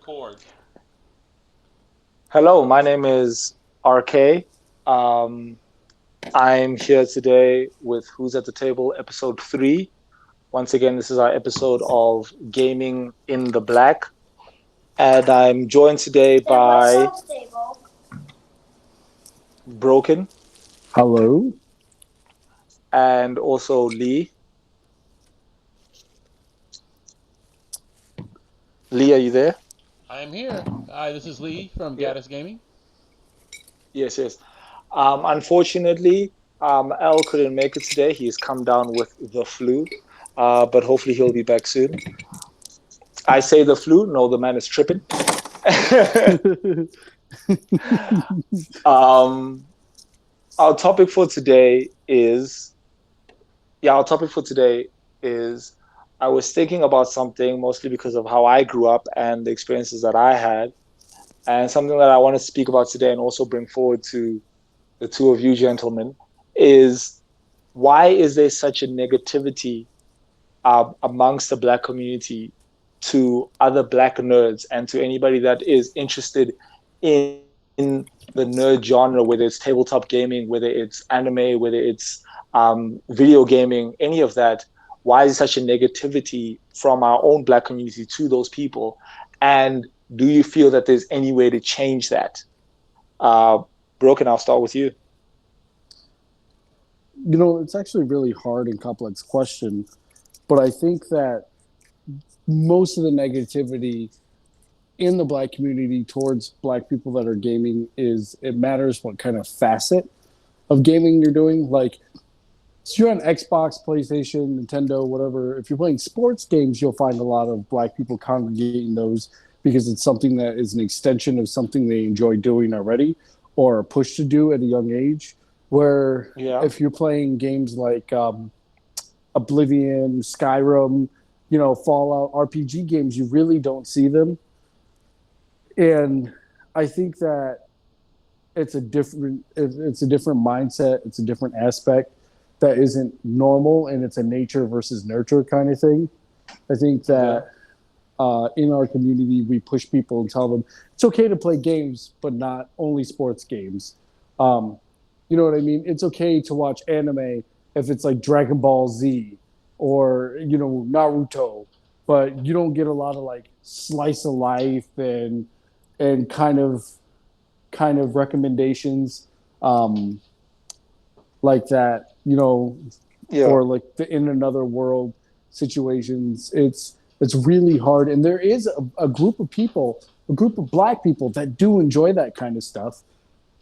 record. Hello, my name is RK. Um, I'm here today with Who's at the Table, episode 3. Once again, this is our episode of Gaming in the Black. And I'm joined today by Broken Hello. and also Lee. Lee, are you there? I am here. Hi, this is Lee from Yeah. Gaddis Gaming. Yes. Unfortunately, Al couldn't make it today. He's come down with the flu, but hopefully he'll be back soon. I say the flu. No, the man is tripping. um, our topic for today is our topic for today is I was thinking about something mostly because of how I grew up and the experiences that I had, and something that I want to speak about today and also bring forward to the two of you gentlemen is why is there such a negativity amongst the Black community to other Black nerds and to anybody that is interested in the nerd genre, whether it's tabletop gaming, whether it's anime, whether it's video gaming, any of that. Why is such a negativity from our own Black community to those people? And do you feel that there's any way to change that? Broken, I'll start with you. It's actually a really hard and complex question, but I think that most of the negativity in the Black community towards Black people that are gaming is it matters what kind of facet of gaming you're doing. Like, so you're on Xbox, PlayStation, Nintendo, whatever. If you're playing sports games, you'll find a lot of Black people congregating those because it's something that is an extension of something they enjoy doing already or are pushed to do at a young age. Where Yeah. if you're playing games like Oblivion, Skyrim, Fallout, RPG games, you really don't see them. And I think that it's a different mindset, it's a different aspect that isn't normal, and it's a nature versus nurture kind of thing. I think that in our community we push people and tell them it's okay to play games, but not only sports games. You know what I mean? It's okay to watch anime if it's like Dragon Ball Z or Naruto, but you don't get a lot of like slice of life and kind of recommendations like that, Yeah. or like the in another world situations. It's really hard, and there is a group of people, a group of Black people that do enjoy that kind of stuff,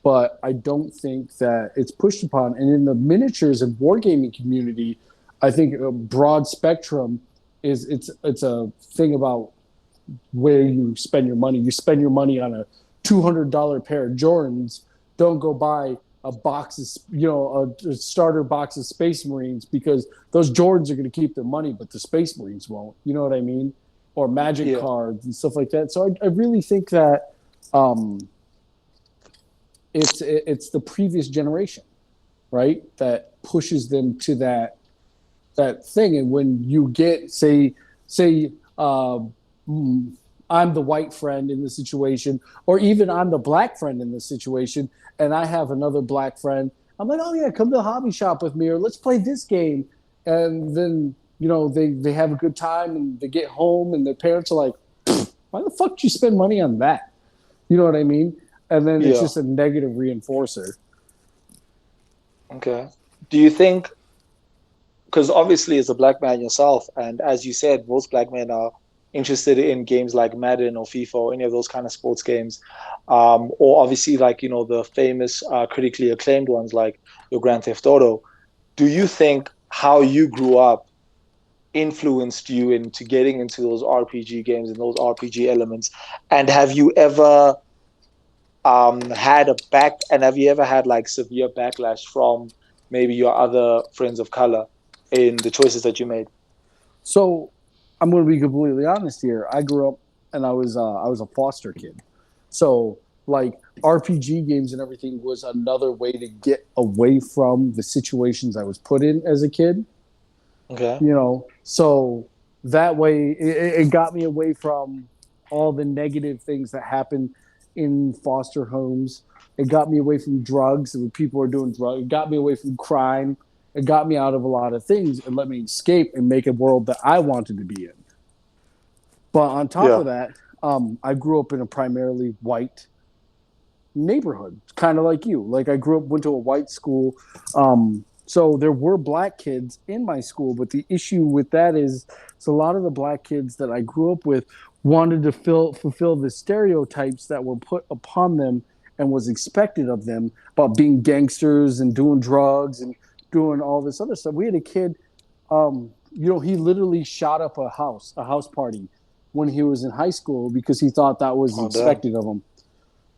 but I don't think that it's pushed upon. And in the miniatures and wargaming community, I think a broad spectrum is it's a thing about where you spend your money. You spend your money on a $200 pair of Jordans. Don't go buy a box of, a starter box of Space Marines, because those Jordans are going to keep their money, but the Space Marines won't. You know what I mean? Or Magic Yeah. cards and stuff like that. So I really think that it's the previous generation, right, that pushes them to that thing. And when you get say I'm the white friend in the situation, or even I'm the Black friend in the situation, and I have another Black friend, I'm like, oh yeah, come to the hobby shop with me, or let's play this game. And then they have a good time, and they get home, and their parents are like, why the fuck did you spend money on that? You know what I mean? And then it's Yeah. just a negative reinforcer. Okay. Do you think, because obviously as a Black man yourself, and as you said, most Black men are interested in games like Madden or FIFA or any of those kind of sports games, or obviously like the famous critically acclaimed ones like your Grand Theft Auto. Do you think how you grew up influenced you into getting into those RPG games and those RPG elements? And have you ever had like severe backlash from maybe your other friends of color in the choices that you made? So I'm going to be completely honest here. I grew up and I was a foster kid. So like RPG games and everything was another way to get away from the situations I was put in as a kid. Okay. So that way it got me away from all the negative things that happen in foster homes. It got me away from drugs and when people are doing drugs. It got me away from crime. It got me out of a lot of things and let me escape and make a world that I wanted to be in. But on top Yeah. of that, I grew up in a primarily white neighborhood, kind of like you. Like I grew up, went to a white school. So there were black kids in my school, but the issue with that is, so a lot of the black kids that I grew up with wanted to fulfill the stereotypes that were put upon them and was expected of them about being gangsters and doing drugs and doing all this other stuff. We had a kid, he literally shot up a house party when he was in high school because he thought that was Oh, damn. expected of him.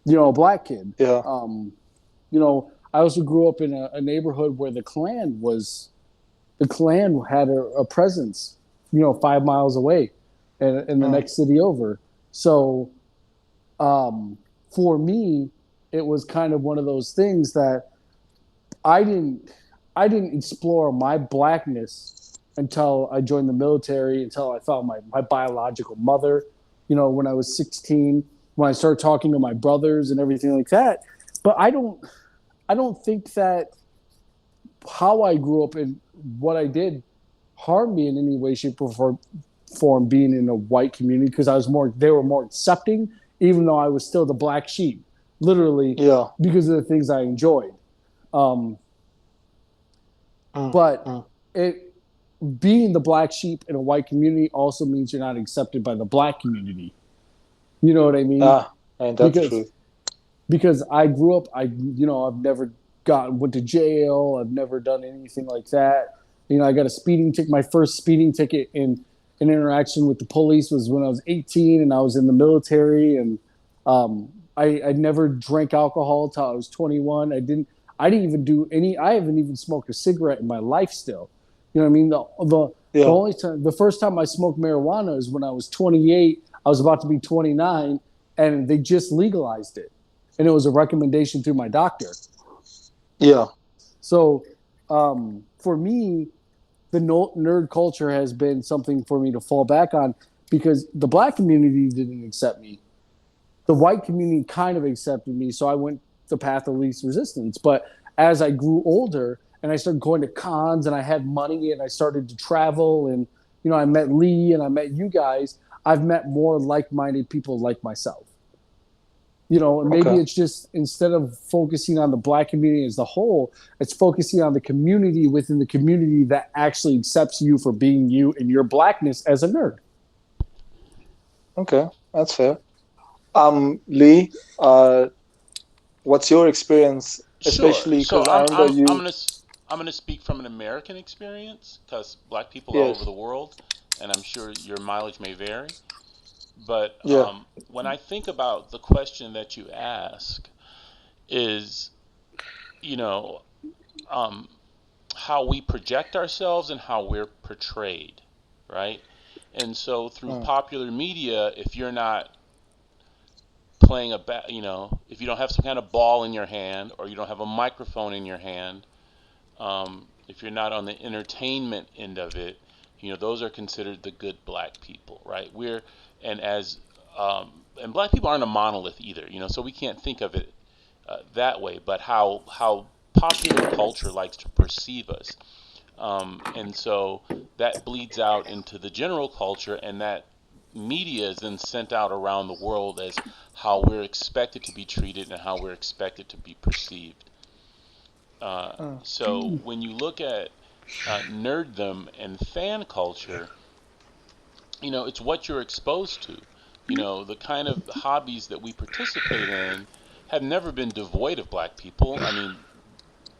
A black kid. Yeah. I also grew up in a neighborhood where the Klan had a presence, 5 miles away in the next city over. So for me, it was kind of one of those things that I didn't explore my blackness until I joined the military, until I found my biological mother, when I was 16, when I started talking to my brothers and everything like that. But I don't think that how I grew up and what I did harmed me in any way, shape, or form being in a white community because they were more accepting, even though I was still the black sheep, literally, Yeah. because of the things I enjoyed. But being the black sheep in a white community also means you're not accepted by the black community. You know what I mean? And that's true. Because I grew up, I've never went to jail. I've never done anything like that. I got a speeding ticket. My first speeding ticket in an interaction with the police was when I was 18 and I was in the military. And I never drank alcohol until I was 21. I didn't even do I haven't even smoked a cigarette in my life still. You know what I mean? The only time, the first time I smoked marijuana is when I was 28. I was about to be 29 and they just legalized it. And it was a recommendation through my doctor. Yeah. So for me, the nerd culture has been something for me to fall back on because the black community didn't accept me. The white community kind of accepted me, so I went the path of least resistance. But as I grew older and I started going to cons and I had money and I started to travel and, I met Lee and I met you guys, I've met more like-minded people like myself. And maybe it's just instead of focusing on the black community as a whole, it's focusing on the community within the community that actually accepts you for being you and your blackness as a nerd. Okay, that's fair. Lee, what's your experience, especially because I remember you? I'm gonna speak from an American experience because black people are all over the world, and I'm sure your mileage may vary. But when I think about the question that you ask, is how we project ourselves and how we're portrayed, right? And so through popular media, if you're not playing if you don't have some kind of ball in your hand or you don't have a microphone in your hand, if you're not on the entertainment end of it, those are considered the good black people, right? And black people aren't a monolith either, so we can't think of it that way. But how popular culture likes to perceive us, and so that bleeds out into the general culture, and that media is then sent out around the world as how we're expected to be treated and how we're expected to be perceived. So when you look at nerddom and fan culture, it's what you're exposed to. The kind of hobbies that we participate in have never been devoid of black people. I mean,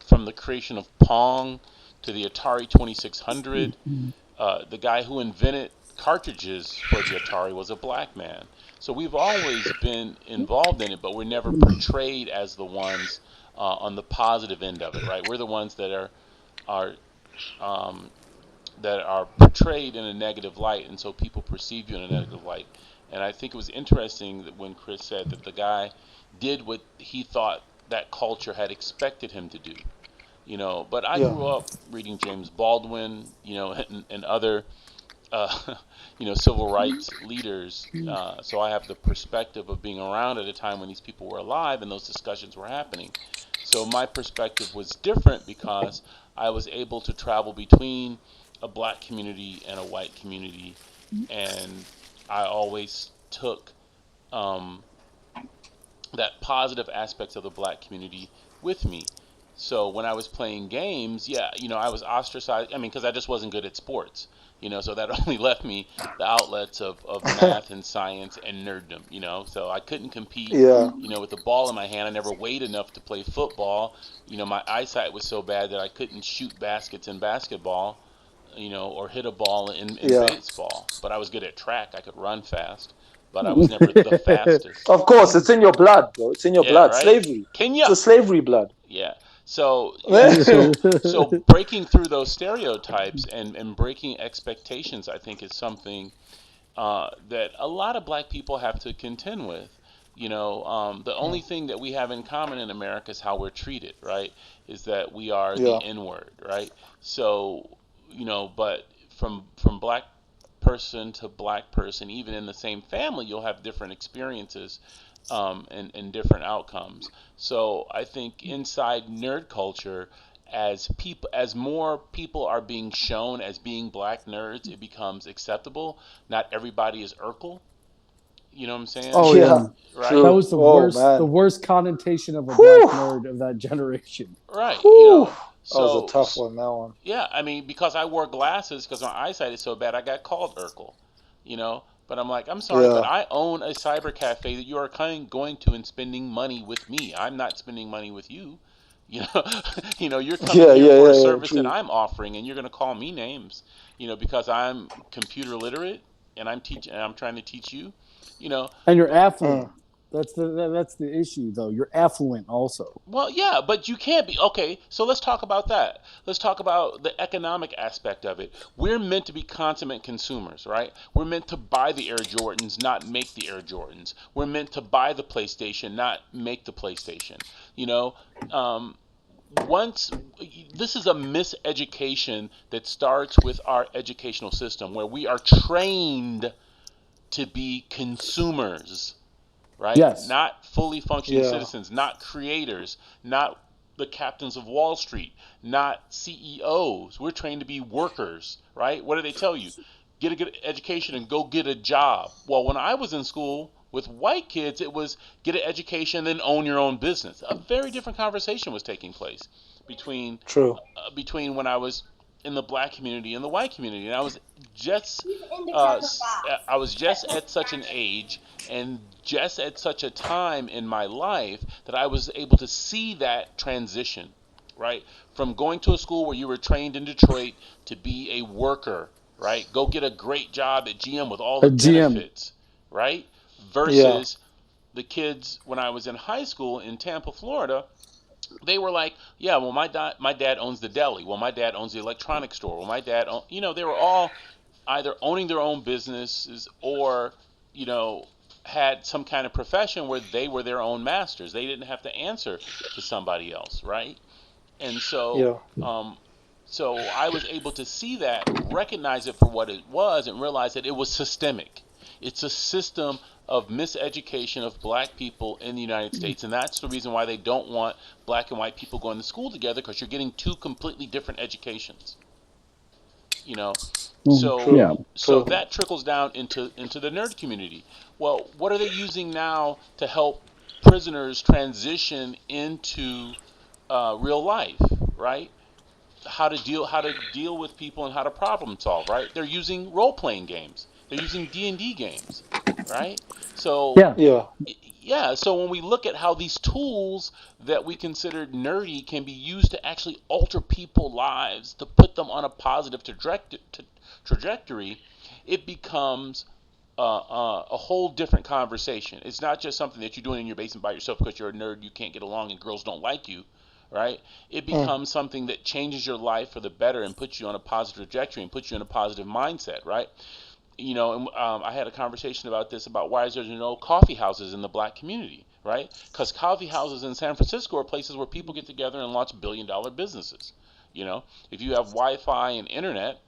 from the creation of Pong to the Atari 2600, the guy who invented cartridges for the Atari was a black man. So we've always been involved in it, but we're never portrayed as the ones on the positive end of it, right? We're the ones that are portrayed in a negative light, and so people perceive you in a negative light. And I think it was interesting that when Chris said that the guy did what he thought that culture had expected him to do. But I grew up reading James Baldwin, and other civil rights leaders. So I have the perspective of being around at a time when these people were alive and those discussions were happening. So my perspective was different because I was able to travel between a black community and a white community, and I always took um, that positive aspects of the black community with me. So when I was playing games, yeah, I was ostracized. I mean, because I just wasn't good at sports, so that only left me the outlets of math and science and nerddom, So I couldn't compete, Yeah. with the ball in my hand. I never weighed enough to play football. My eyesight was so bad that I couldn't shoot baskets in basketball, or hit a ball in Yeah. baseball. But I was good at track. I could run fast, but I was never the fastest. Of course, it's in your blood, bro. It's in your Yeah, blood. right? Slavery. It's Kenya. a slavery blood. Yeah. So yeah, so breaking through those stereotypes and breaking expectations, I think, is something that a lot of black people have to contend with. The only thing that we have in common in America is how we're treated, right? Is that we are the Yeah. N word, right? So, but from black person to black person, even in the same family, you'll have different experiences and different outcomes. So I think inside nerd culture, as more people are being shown as being black nerds, it becomes acceptable. Not everybody is Urkel. You know what I'm saying? Oh yeah, Yeah. that Right? True. was Oh the man. worst connotation of a black Whew. nerd of that generation. Right. Whew. That was a So tough one. That one. yeah, I mean, because I wore glasses because my eyesight is so bad, I got called Urkel. But I'm like, I'm sorry, but Yeah. I own a cyber cafe that you are going to and spending money with me. I'm not spending money with you. You know, you're coming Yeah. here Yeah. for a Yeah. Yeah. service that True. I'm offering, and you're going to call me names. Because I'm computer literate and I'm trying to teach you. You know, And you're Mm. affluent. That's the issue though. You're affluent also. Well, yeah, but you can't be. Okay, so let's talk about that. Let's talk about the economic aspect of it. We're meant to be consummate consumers, right? We're meant to buy the Air Jordans, not make the Air Jordans. We're meant to buy the PlayStation, not make the PlayStation. You know, um, once this is a miseducation that starts with our educational system where we are trained to be consumers, right? Yes. Not fully functioning Yeah. citizens, not creators, not the captains of Wall Street, not CEOs. We're trained to be workers, right? What do they tell you? Get a good education and go get a job. Well, when I was in school with white kids, it was get an education and then own your own business. A very different conversation was taking place between True. when I was in the black community and the white community, and just I was just at such an age and just at such a time in my life that I was able to see that transition, right? From going to a school where you were trained in Detroit to be a worker, right? Go get a great job at GM with all A the GM. benefits, right? Yeah. Versus the kids when I was in high school in Tampa, Florida, they were like, yeah, well, my dad owns the deli. Well, my dad owns the electronics store. Well, they were all either owning their own businesses or, you know, had some kind of profession where they were their own masters. They didn't have to answer to somebody else, right? And so, Yeah. I was able to see that, recognize it for what it was, and realize that it was systemic. It's a system of miseducation of black people in the United States, and that's the reason why they don't want black and white people going to school together because you're getting two completely different educations. You know, so True. Yeah. so True. that trickles down into the nerd community. Well, what are they using now to help prisoners transition into real life, right? How to deal with people and how to problem solve, right? They're using role playing games. They're using D&D games, right? So Yeah. Yeah. yeah, so when we look at how these tools that we considered nerdy can be used to actually alter people's lives, to put them on a positive trajectory, it becomes a whole different conversation. It's not just something that you're doing in your basement by yourself because you're a nerd, you can't get along, and girls don't like you, right? It Mm. becomes something that changes your life for the better and puts you on a positive trajectory and puts you in a positive mindset, right? I had a conversation about this about why there's no coffee houses in the black community, right? Because coffee houses in San Francisco are places where people get together and launch billion-dollar businesses. If you have Wi-Fi and internet,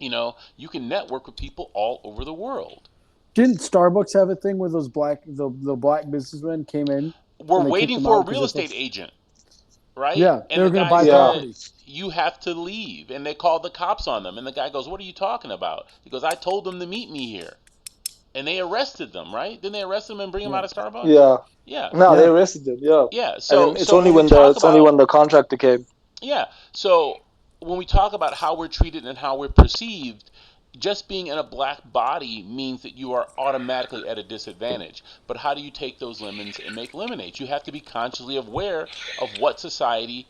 You can network with people all over the world. Didn't Starbucks have a thing where those the black businessmen came in We're and they kicked waiting them for a out because real they estate thought, agent, right? yeah, they And were the going to guy buy Yeah. said, property. "You have to leave." And they called the cops on them. And the guy goes, "What are you talking about?" He goes, "I told them to meet me here." And they arrested them, right? Didn't they arrest them and bring them Yeah, out of Starbucks? Yeah. Yeah, No, they yeah. arrested them. Yeah. yeah. And So then so when we talk it's only about when the contractor came. yeah, so when we talk about how we're treated and how we're perceived, just being in a black body means that you are automatically at a disadvantage. But how do you take those lemons and make lemonade? You have to be consciously aware of what society,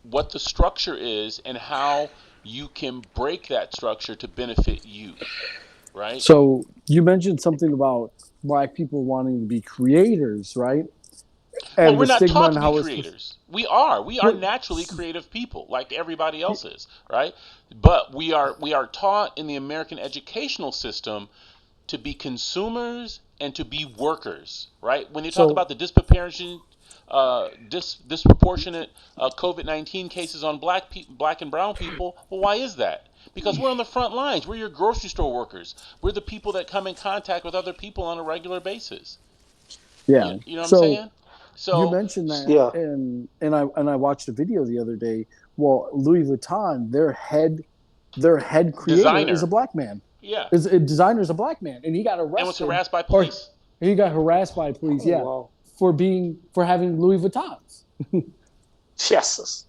what the structure is, and how you can break that structure to benefit you, right? So you mentioned something about black people wanting to be creators, right? Well, And we're the not stigma taught and to be how we're supposed. creators. We are What, naturally creative people, like everybody else is, right? But we are taught in the American educational system to be consumers and to be workers, right? When you talk so about the disproportionate COVID-19 cases on black and brown people, well, why is that? Because we're on the front lines. We're your grocery store workers. We're the people that come in contact with other people on a regular basis. yeah, You know what I'm so saying? you So, mentioned that, Yeah. and I watched a video the other day. Well, Louis Vuitton, their head creator is a designer, black man. yeah, Is a designer is a black man, and he got and was arrested, harassed by or police. he got harassed by police. Oh Yeah, wow. for having Louis Vuittons. Jesus.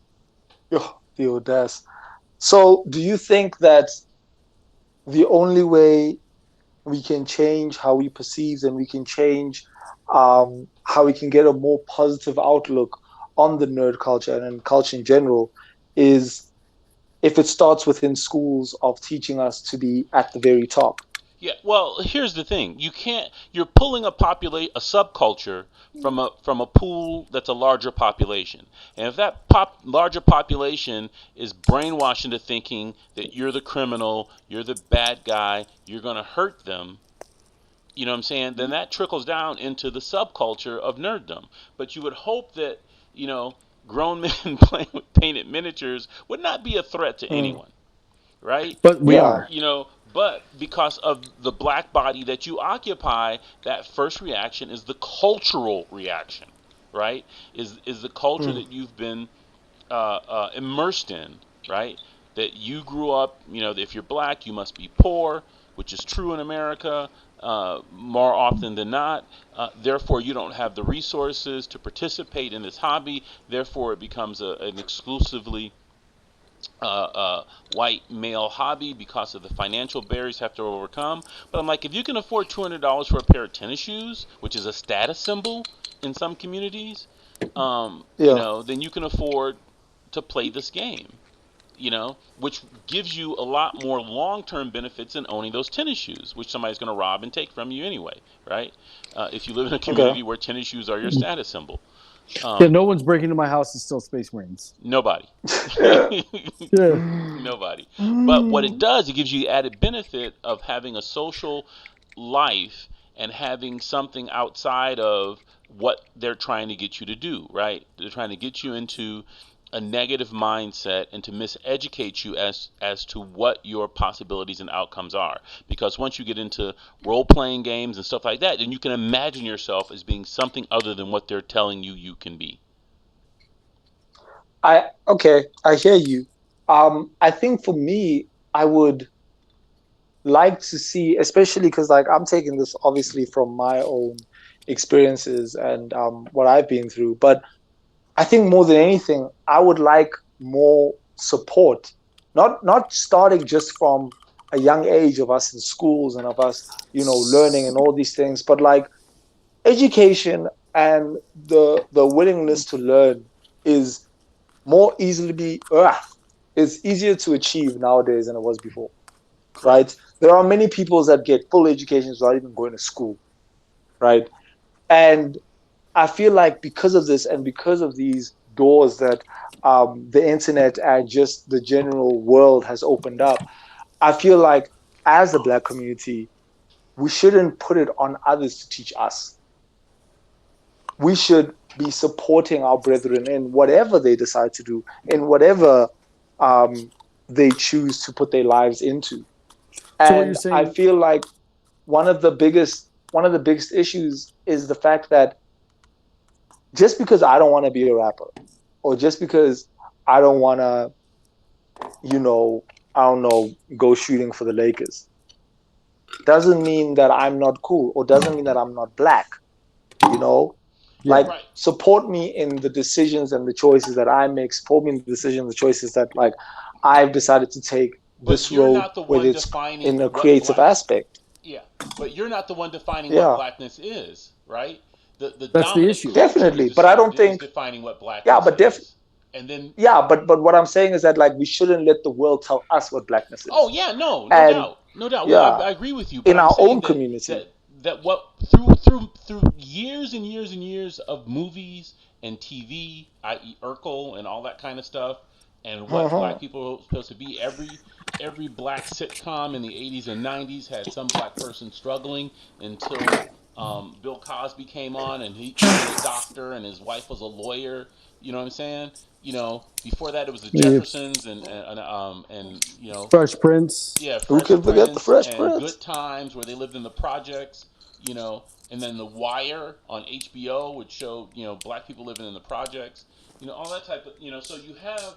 Yo, the audacity. So, do you think that the only way we can change how we perceive and we can change how we can get a more positive outlook on the nerd culture and culture in general is if it starts within schools of teaching us to be at the very top? Yeah, well, here's the thing. You're pulling a subculture from a pool that's a larger population. And if that larger population is brainwashed into thinking that you're the criminal, you're the bad guy, you're going to hurt them, you know what I'm saying? Then that trickles down into the subculture of nerddom. But you would hope that, you know, grown men playing with painted miniatures would not be a threat to Mm, anyone, right? But we yeah. are. But because of the black body that you occupy, that first reaction is the cultural reaction, right? Is the culture Mm, that you've been immersed in, right? That you grew up, if you're black, you must be poor, which is true in America more often than not. Therefore, you don't have the resources to participate in this hobby. Therefore, it becomes an exclusively white male hobby because of the financial barriers you have to overcome. But I'm like, if you can afford $200 for a pair of tennis shoes, which is a status symbol in some communities, yeah. then you can afford to play this game. Which gives you a lot more long-term benefits than owning those tennis shoes, which somebody's going to rob and take from you anyway, right? If you live in a Okay. community where tennis shoes are your status symbol. Yeah, Um, no one's breaking into my house and still Space Marines. Nobody. Yeah. Yeah. Nobody. But what it Mm, does, it gives you the added benefit of having a social life and having something outside of what they're trying to get you to do, right? They're trying to get you into a negative mindset and to miseducate you as to what your possibilities and outcomes are. Because once you get into role playing games and stuff like that, then you can imagine yourself as being something other than what they're telling you you can be. I hear you. I think for me, I would like to see, especially because like I'm taking this obviously from my own experiences and what I've been through, but I think more than anything, I would like more support, not starting just from a young age of us in schools and of us, learning and all these things, but like education and the willingness to learn is more easily be it's easier to achieve nowadays than it was before, Correct. right? There are many people that get full educations without even going to school, right? And I feel like because of this and because of these doors that the internet and just the general world has opened up, I feel like as a Black community, we shouldn't put it on others to teach us. We should be supporting our brethren in whatever they decide to do, in whatever um, they choose to put their lives into. So what you're And I saying? feel like one of the biggest issues is the fact that just because I don't want to be a rapper, or just because I don't want to, you know, I don't know, go shooting for the Lakers, doesn't mean that I'm not cool, or doesn't mean that I'm not black. You know, Yeah. like Right. support me in the decisions and the choices that I make. Support me in the decisions and the choices that like I've decided to take But this you're road, not the whether one it's in defining a what creative black. aspect. Yeah, but you're not the one defining what Yeah, blackness is, right? The That's the dominant issue. culture definitely. But I don't is think. defining what Yeah, blackness but is, and then yeah, but what I'm saying is that like we shouldn't let the world tell us what blackness oh is, yeah, no and doubt, no doubt. yeah, I agree with you, but in I'm our saying own that community. what through years and years and years of movies and TV, i.e. Urkel and all that kind of stuff, and what black Mhm. people are supposed to be. Every black sitcom in the 80s and 90s had some black person struggling until Bill Cosby came on and he was a doctor and his wife was a lawyer. You know what I'm saying? Before that it was the Yeah. Jeffersons and Fresh Prince. yeah, Who Fresh can forget the Prince Fresh and Prince? Good Times where they lived in the projects, and then The Wire on HBO, which showed, black people living in the projects, all that type of, so you have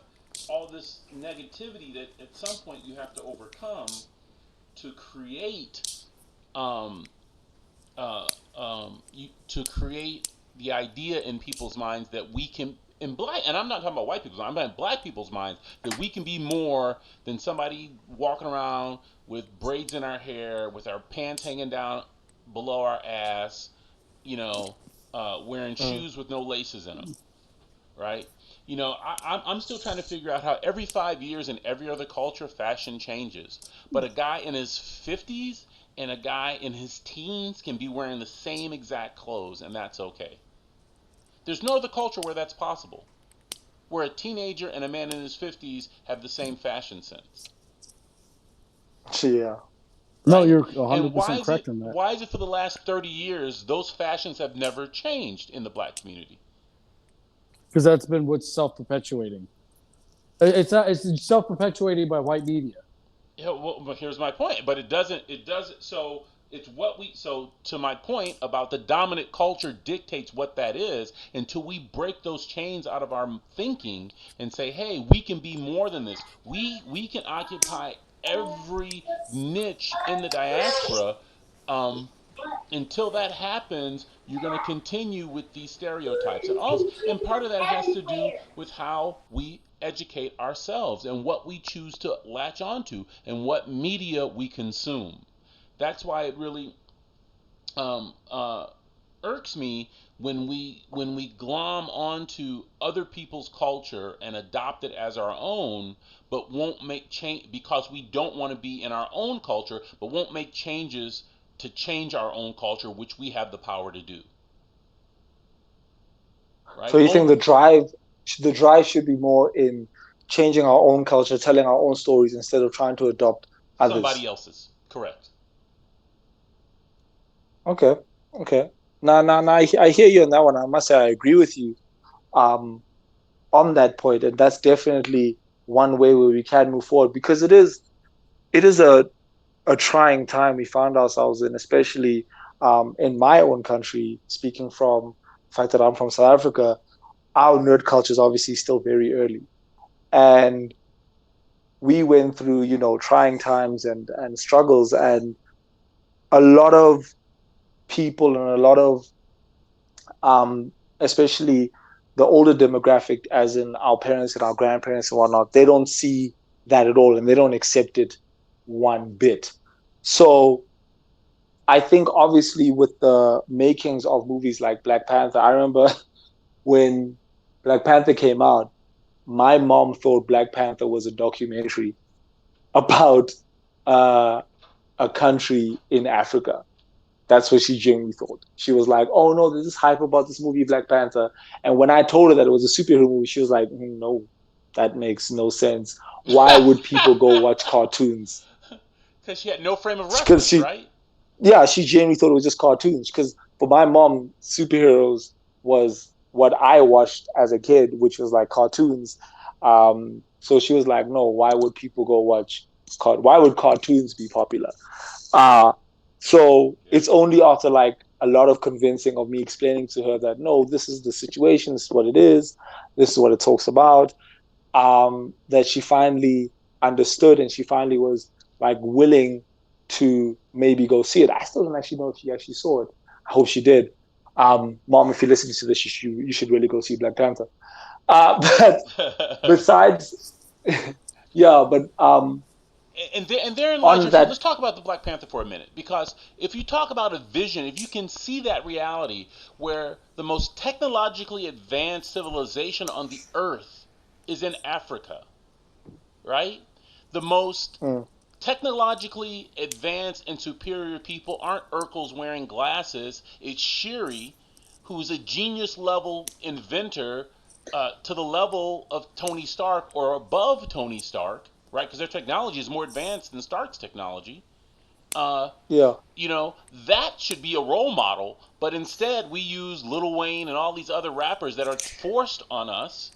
all this negativity that at some point you have to overcome to create, um, to create the idea in people's minds that we can, in black, and I'm not talking about white people's minds, I'm talking black people's minds, that we can be more than somebody walking around with braids in our hair, with our pants hanging down below our ass, wearing Mm. shoes with no laces in them, right? I'm still trying to figure out how every 5 years in every other culture fashion changes. But a guy in his 50s and a guy in his teens can be wearing the same exact clothes, and that's okay. There's no other culture where that's possible, where a teenager and a man in his 50s have the same fashion sense, Yeah. No, right? you're And why 100% is it correct on that. why is it for the last 30 years those fashions have never changed in the black community? Because that's been what's self-perpetuating. It's not. It's self-perpetuating by white media. Yeah, well, but here's my point. But it doesn't. So it's what we. So to my point about the dominant culture dictates what that is. Until we break those chains out of our thinking and say, hey, we can be more than this. We can occupy every niche in the diaspora. Um, until that happens, you're going to continue with these stereotypes, and part of that has to do with how we educate ourselves and what we choose to latch onto and what media we consume. That's why it really um, uh, irks me when we glom onto other people's culture and adopt it as our own, but won't make change because we don't want to be in our own culture, but won't make changes to change our own culture, which we have the power to do. So Right? you think Only the drive should be more in changing our own culture, telling our own stories instead of trying to adopt somebody others. else's. Correct. Okay. Okay. Now, I hear you on that one. I must say I agree with you um, on that point, and that's definitely one way where we can move forward because it is a trying time we found ourselves in, especially in my own country. Speaking from the fact that I'm from South Africa, our nerd culture is obviously still very early, and we went through trying times and struggles, and a lot of people and a lot of especially the older demographic, as in our parents and our grandparents and whatnot, they don't see that at all and they don't accept it one bit. So I think obviously with the makings of movies like Black Panther, I remember when Black Panther came out, my mom thought Black Panther was a documentary about uh, a country in Africa. That's what she genuinely thought. She was like, "Oh no, there's this hype about this movie Black Panther." And when I told her that it was a superhero movie, she was like, "No, that makes no sense. Why would people go watch cartoons?" Because she had no frame of Because reference, she, right? yeah, she genuinely thought it was just cartoons. Because for my mom, superheroes was what I watched as a kid, which was like cartoons. So she was like, no, why would people go watch? Why would cartoons be popular? Uh, so it's only after like a lot of convincing of me explaining to her that no, this is the situation, this is what it is, this is what it talks about, that she finally understood and she finally was like willing to maybe go see it. I still don't actually know if she actually saw it. I hope she did. Mom, if you're listening to this, you should really go see Black Panther. But besides, yeah, but and therein lies on your truth. Let's that, talk about the Black Panther for a minute, because if you talk about a vision, if you can see that reality where the most technologically advanced civilization on the earth is in Africa, right? The most mm, technologically advanced and superior people aren't Urkels wearing glasses. It's Shiri, who's a genius level inventor, to the level of Tony Stark or above Tony Stark, right? Because their technology is more advanced than Stark's technology. Uh, yeah. that should be a role model, but instead we use Lil Wayne and all these other rappers that are forced on us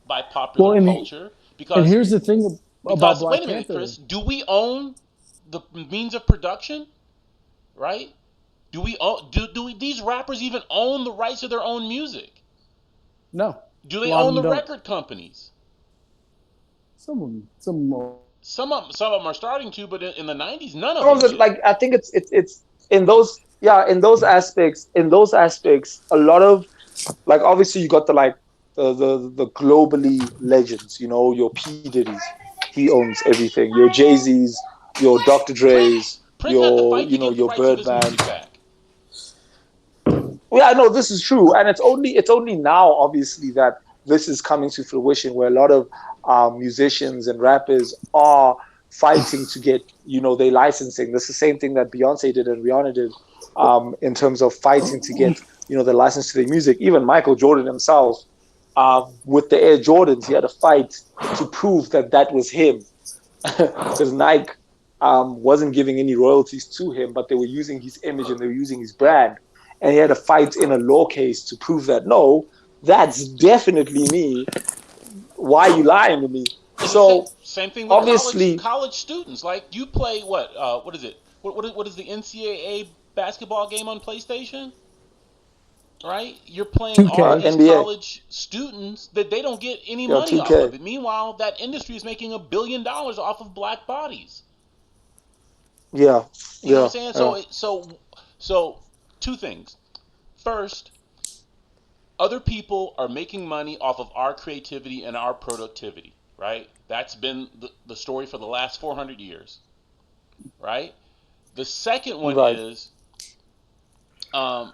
by Well, popular and culture and because here's the thing about because Black wait a minute, Panther. Chris, do we own the means of production? Right? Do we own, these rappers even own the rights to their own music? No, Do a they lot of own them the don't. record companies? Some more. Some of them are starting to, but in the '90s, none of Some them of it, did. like I think it's in those, yeah, in those aspects, a lot of, like, obviously you got the like the globally legends, your P Diddy's, he owns everything, your Jay-Z's, your Dr. Prince Dre's, Prince had to fight to get the your rights of his Birdman's. music back. Yeah, no, this is true, and it's only now, obviously, that this is coming to fruition, where a lot of musicians and rappers are fighting to get their licensing. This is the same thing that Beyonce did and Rihanna did, in terms of fighting to get the license to their music. Even Michael Jordan himself, with the Air Jordans, he had a fight to prove that that was him, because Nike wasn't giving any royalties to him, but they were using his image and they were using his brand. And he had to fight in a law case to prove that no, that's definitely me. Why are you lying to me? And the same So same thing with college obviously, college students. Like you play what is it? What is the NCAA basketball game on PlayStation? Right? You're playing all of 2K. these NBA, college students that they don't get any yeah, money off 2K, of it. Meanwhile, that industry is making $1 billion off of black bodies. yeah, You know what I'm yeah, saying? yeah, So two things. First, other people are making money off of our creativity and our productivity, right? That's been the story for the last 400 years, right? The second one right, is um,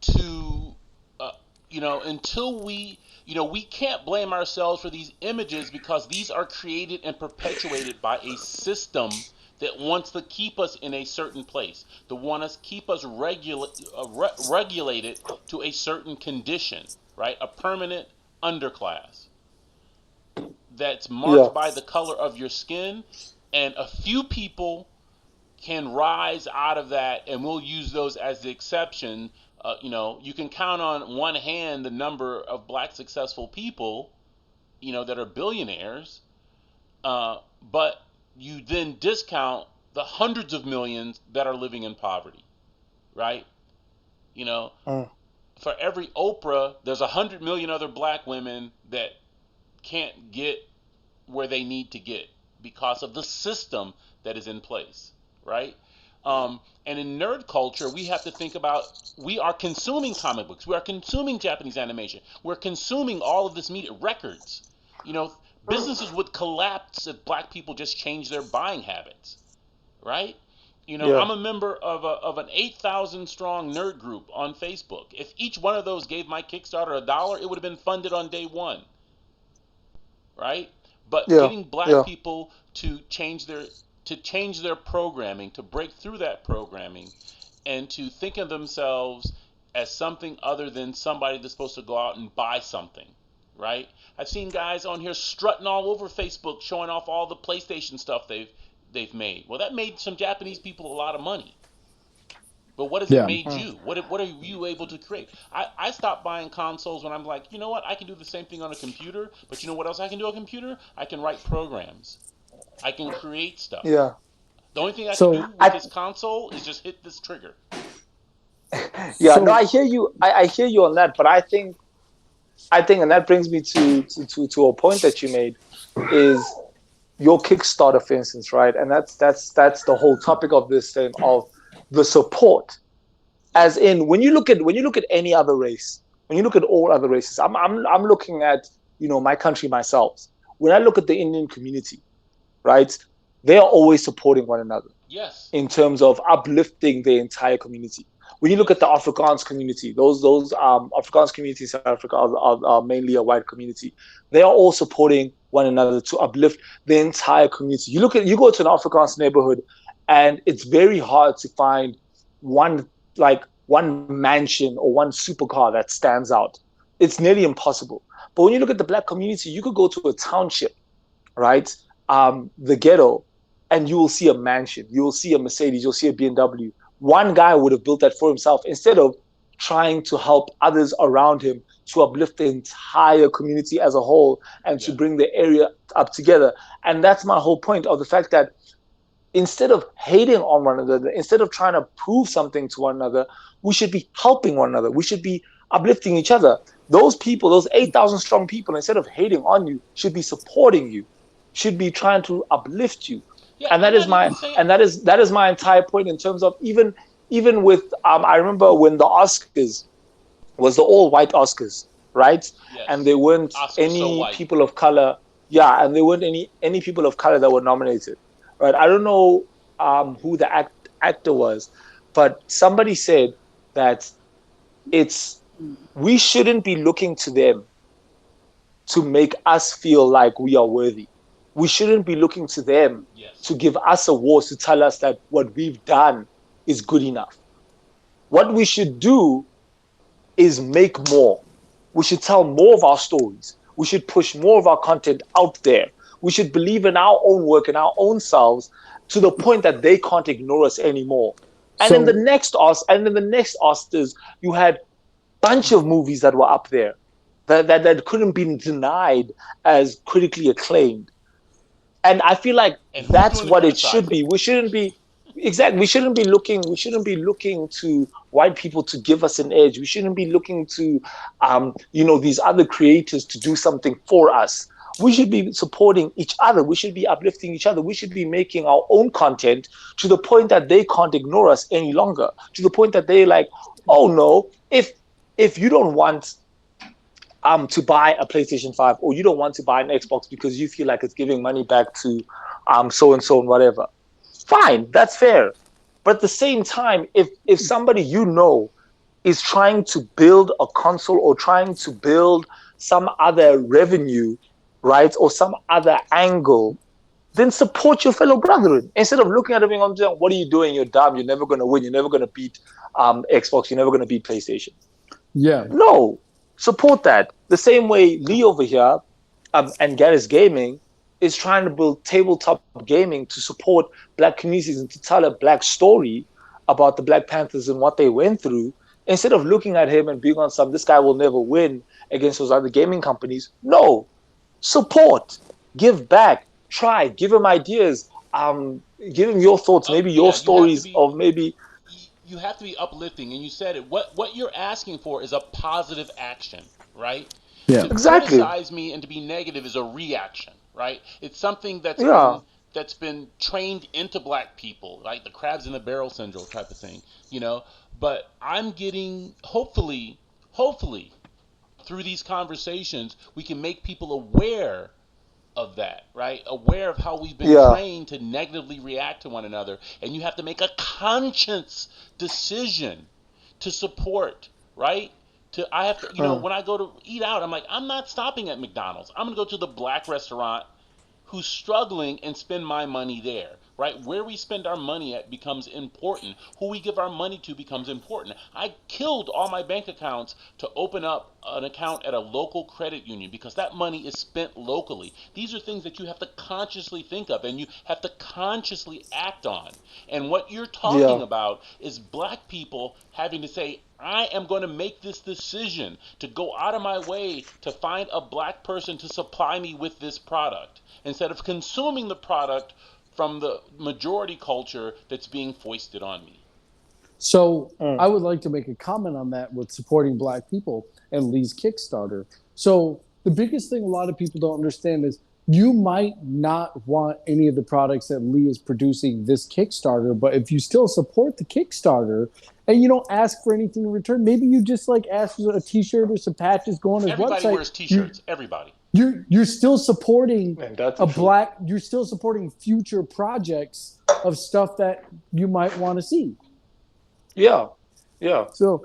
to until we can't blame ourselves for these images because these are created and perpetuated by a system that wants to keep us in a certain place, that want us keep us regulated to a certain condition, right? A permanent underclass that's yeah, marked by the color of your skin, and a few people can rise out of that, and we'll use those as the exception. You can count on one hand the number of black successful people, that are billionaires, but you then discount the hundreds of millions that are living in poverty, right? You know, mm, for every Oprah, there's 100 million other black women that can't get where they need to get because of the system that is in place, right? And in nerd culture, we have to think about we are consuming comic books, we are consuming Japanese animation, we're consuming all of this media, records. You know, businesses would collapse if black people just changed their buying habits, right? yeah, I'm a member of an 8,000 strong nerd group on Facebook. If each one of those gave my Kickstarter $1, it would have been funded on day one, right? But yeah, getting black yeah, people to change their programming, to break through that programming, and to think of themselves as something other than somebody that's supposed to go out and buy something, right? I've seen guys on here strutting all over Facebook, showing off all the PlayStation stuff they've made. Well, that made some Japanese people a lot of money, But what has it Yeah. made you? What are you able to create? I stopped buying consoles when I'm like, you know what? I can do the same thing on a computer, but you know what else I can do on a computer? I can write programs. I can create stuff. Yeah. The only thing I can So do with I this console is just hit this trigger. yeah, no, so I hear you. I hear you on that, but I think, and that brings me to a point that you made, is your Kickstarter, for instance, right? And that's the whole topic of this thing of the support. As in, when you look at any other race, when you look at all other races, I'm looking at my country myself. When I look at the Indian community, right, they are always supporting one another Yes. in terms of uplifting the entire community. When you look at Yes. the Afrikaans community, those Afrikaans communities in South Africa are mainly a white community. They are all supporting one another to uplift the entire community. You go to an Afrikaans neighborhood, and it's very hard to find one one mansion or one supercar that stands out. It's nearly impossible. But when you look at the black community, you could go to a township, right? The ghetto, and you will see a mansion, you will see a Mercedes, you'll see a BMW. One guy would have built that for himself instead of trying to help others around him to uplift the entire community as a whole and to Yeah. bring the area up together. And that's my whole point of the fact that instead of hating on one another, instead of trying to prove something to one another, we should be helping one another. We should be uplifting each other. Those people, those 8,000 strong people, instead of hating on you, should be supporting you, should be trying to uplift you. Yeah. And that I'm is not my even saying. and that is my entire point in terms of even with I remember when the Oscars was the all white Oscars, right? And there Yes. weren't Oscar so any white. people of color. Yeah, and there weren't any people of color that were nominated, right? I don't know who the actor was, but somebody said that it's we shouldn't be looking to them to make us feel like we are worthy. We shouldn't be looking to them to Yes. give us awards to tell us that what we've done is good enough. What we should do is make more. We should tell more of our stories. We should push more of our content out there. We should believe in our own work and our own selves to the point that they can't ignore us anymore. And in the so next Oscars, you had a bunch of movies that were up there that couldn't be denied as critically acclaimed. And I feel like And who's that's doing the what it should criticizing? be. We shouldn't be looking to white people to give us an edge. We shouldn't be looking to these other creators to do something for us. We should be supporting each other. We should be uplifting each other. We should be making our own content to the point that they can't ignore us any longer, to the point that they're like, oh no, if you don't want to buy a PlayStation 5, or you don't want to buy an Xbox because you feel like it's giving money back to so and so and whatever. Fine, that's fair. But at the same time, if somebody is trying to build a console or trying to build some other revenue, right, or some other angle, then support your fellow brethren instead of looking at them and saying, "What are you doing? You're dumb. You're never going to win. You're never going to beat Xbox. You're never going to beat PlayStation." yeah. No, support that. The same way Lee over here and Garris Gaming is trying to build tabletop gaming to support black communities and to tell a black story about the Black Panthers and what they went through, instead of looking at him and being on some, this guy will never win against those other gaming companies. No, support, give back, try, give him ideas, give him your thoughts, maybe your Yeah. stories of maybe. You have to be uplifting, and you said it. What you're asking for is a positive action, right? Yeah. To Exactly. criticize me and to be negative is a reaction, right? It's something Yeah. that's been trained into black people, like the crabs in the barrel syndrome type of thing, you know. But I'm getting hopefully through these conversations we can make people aware of that, right? Aware of how we've been Yeah. trained to negatively react to one another. And you have to make a conscious decision to support, right? I have to, Mm. when I go to eat out, I'm like, I'm not stopping at McDonald's. I'm going to go to the black restaurant who's struggling and spend my money there. right? Where we spend our money at becomes important. Who we give our money to becomes important. I killed all my bank accounts to open up an account at a local credit union because that money is spent locally. These are things that you have to consciously think of and you have to consciously act on. And what you're talking Yeah. about is black people having to say, I am going to make this decision to go out of my way to find a black person to supply me with this product instead of consuming the product from the majority culture that's being foisted on me. So Mm. I would like to make a comment on that with supporting black people and Lee's Kickstarter. So the biggest thing a lot of people don't understand is you might not want any of the products that Lee is producing this Kickstarter, but if you still support the Kickstarter and you don't ask for anything in return, maybe you just like ask for a T-shirt or some patches, go on his Everybody website. wears T-shirts. Everybody. You're still supporting And that's a true. black. You're still supporting future projects of stuff that you might want to see. Yeah. Yeah. So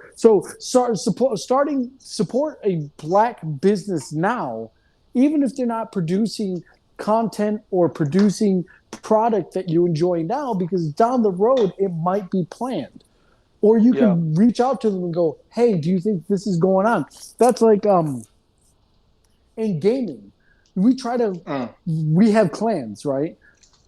support a black business now, even if they're not producing content or producing product that you enjoy now, because down the road it might be planned. Or you Yeah. can reach out to them and go, "Hey, do you think this is going on?" That's like in gaming, we try to we have clans, right?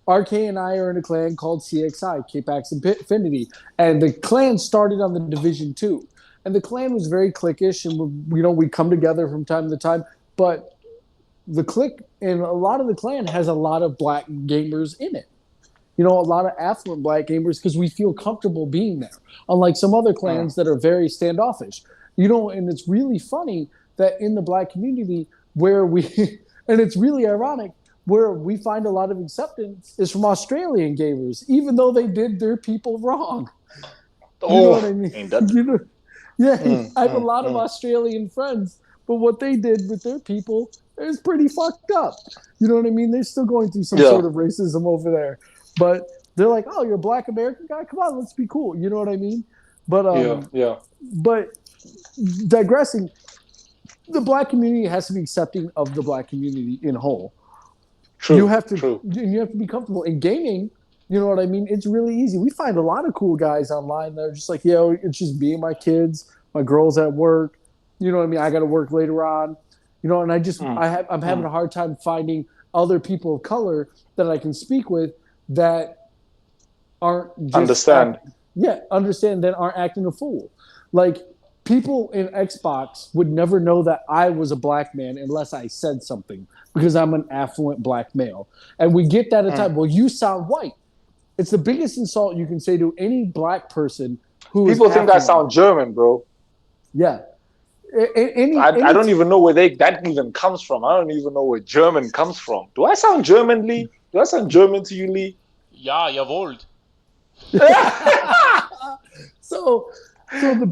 RK and I are in a clan called CXI, K-Pax Infinity, and the clan started on the Division 2. And the clan was very cliquish, and we come together from time to time, but the clique and a lot of the clan has a lot of black gamers in it. A lot of affluent black gamers because we feel comfortable being there. Unlike some other clans that are very standoffish. And it's really funny that in the black community where and it's really ironic, where we find a lot of acceptance is from Australian gamers, even though they did their people wrong. You know what I mean? Ain't that- Yeah, I have a lot of Australian friends, but what they did with their people is pretty fucked up. You know what I mean? They're still going through some sort of racism over there. But they're like, oh, you're a black American guy? Come on, let's be cool. You know what I mean? But But digressing, the black community has to be accepting of the black community in whole. True. You have to True. you have to be comfortable in gaming. You know what I mean? It's really easy. We find a lot of cool guys online that are just like, it's just me and my kids, my girl's at work. You know what I mean? I got to work later on. And I'm having a hard time finding other people of color that I can speak with that aren't just Understand that aren't acting a fool. Like people in Xbox would never know that I was a black man unless I said something because I'm an affluent black male. And we get that at time. Well, you sound white. It's the biggest insult you can say to any black person who People is think I sound German, bro. Yeah. I don't even know where that even comes from. I don't even know where German comes from. Do I sound German, Lee? Do I sound German to you, Lee? Ja, jawohl. So the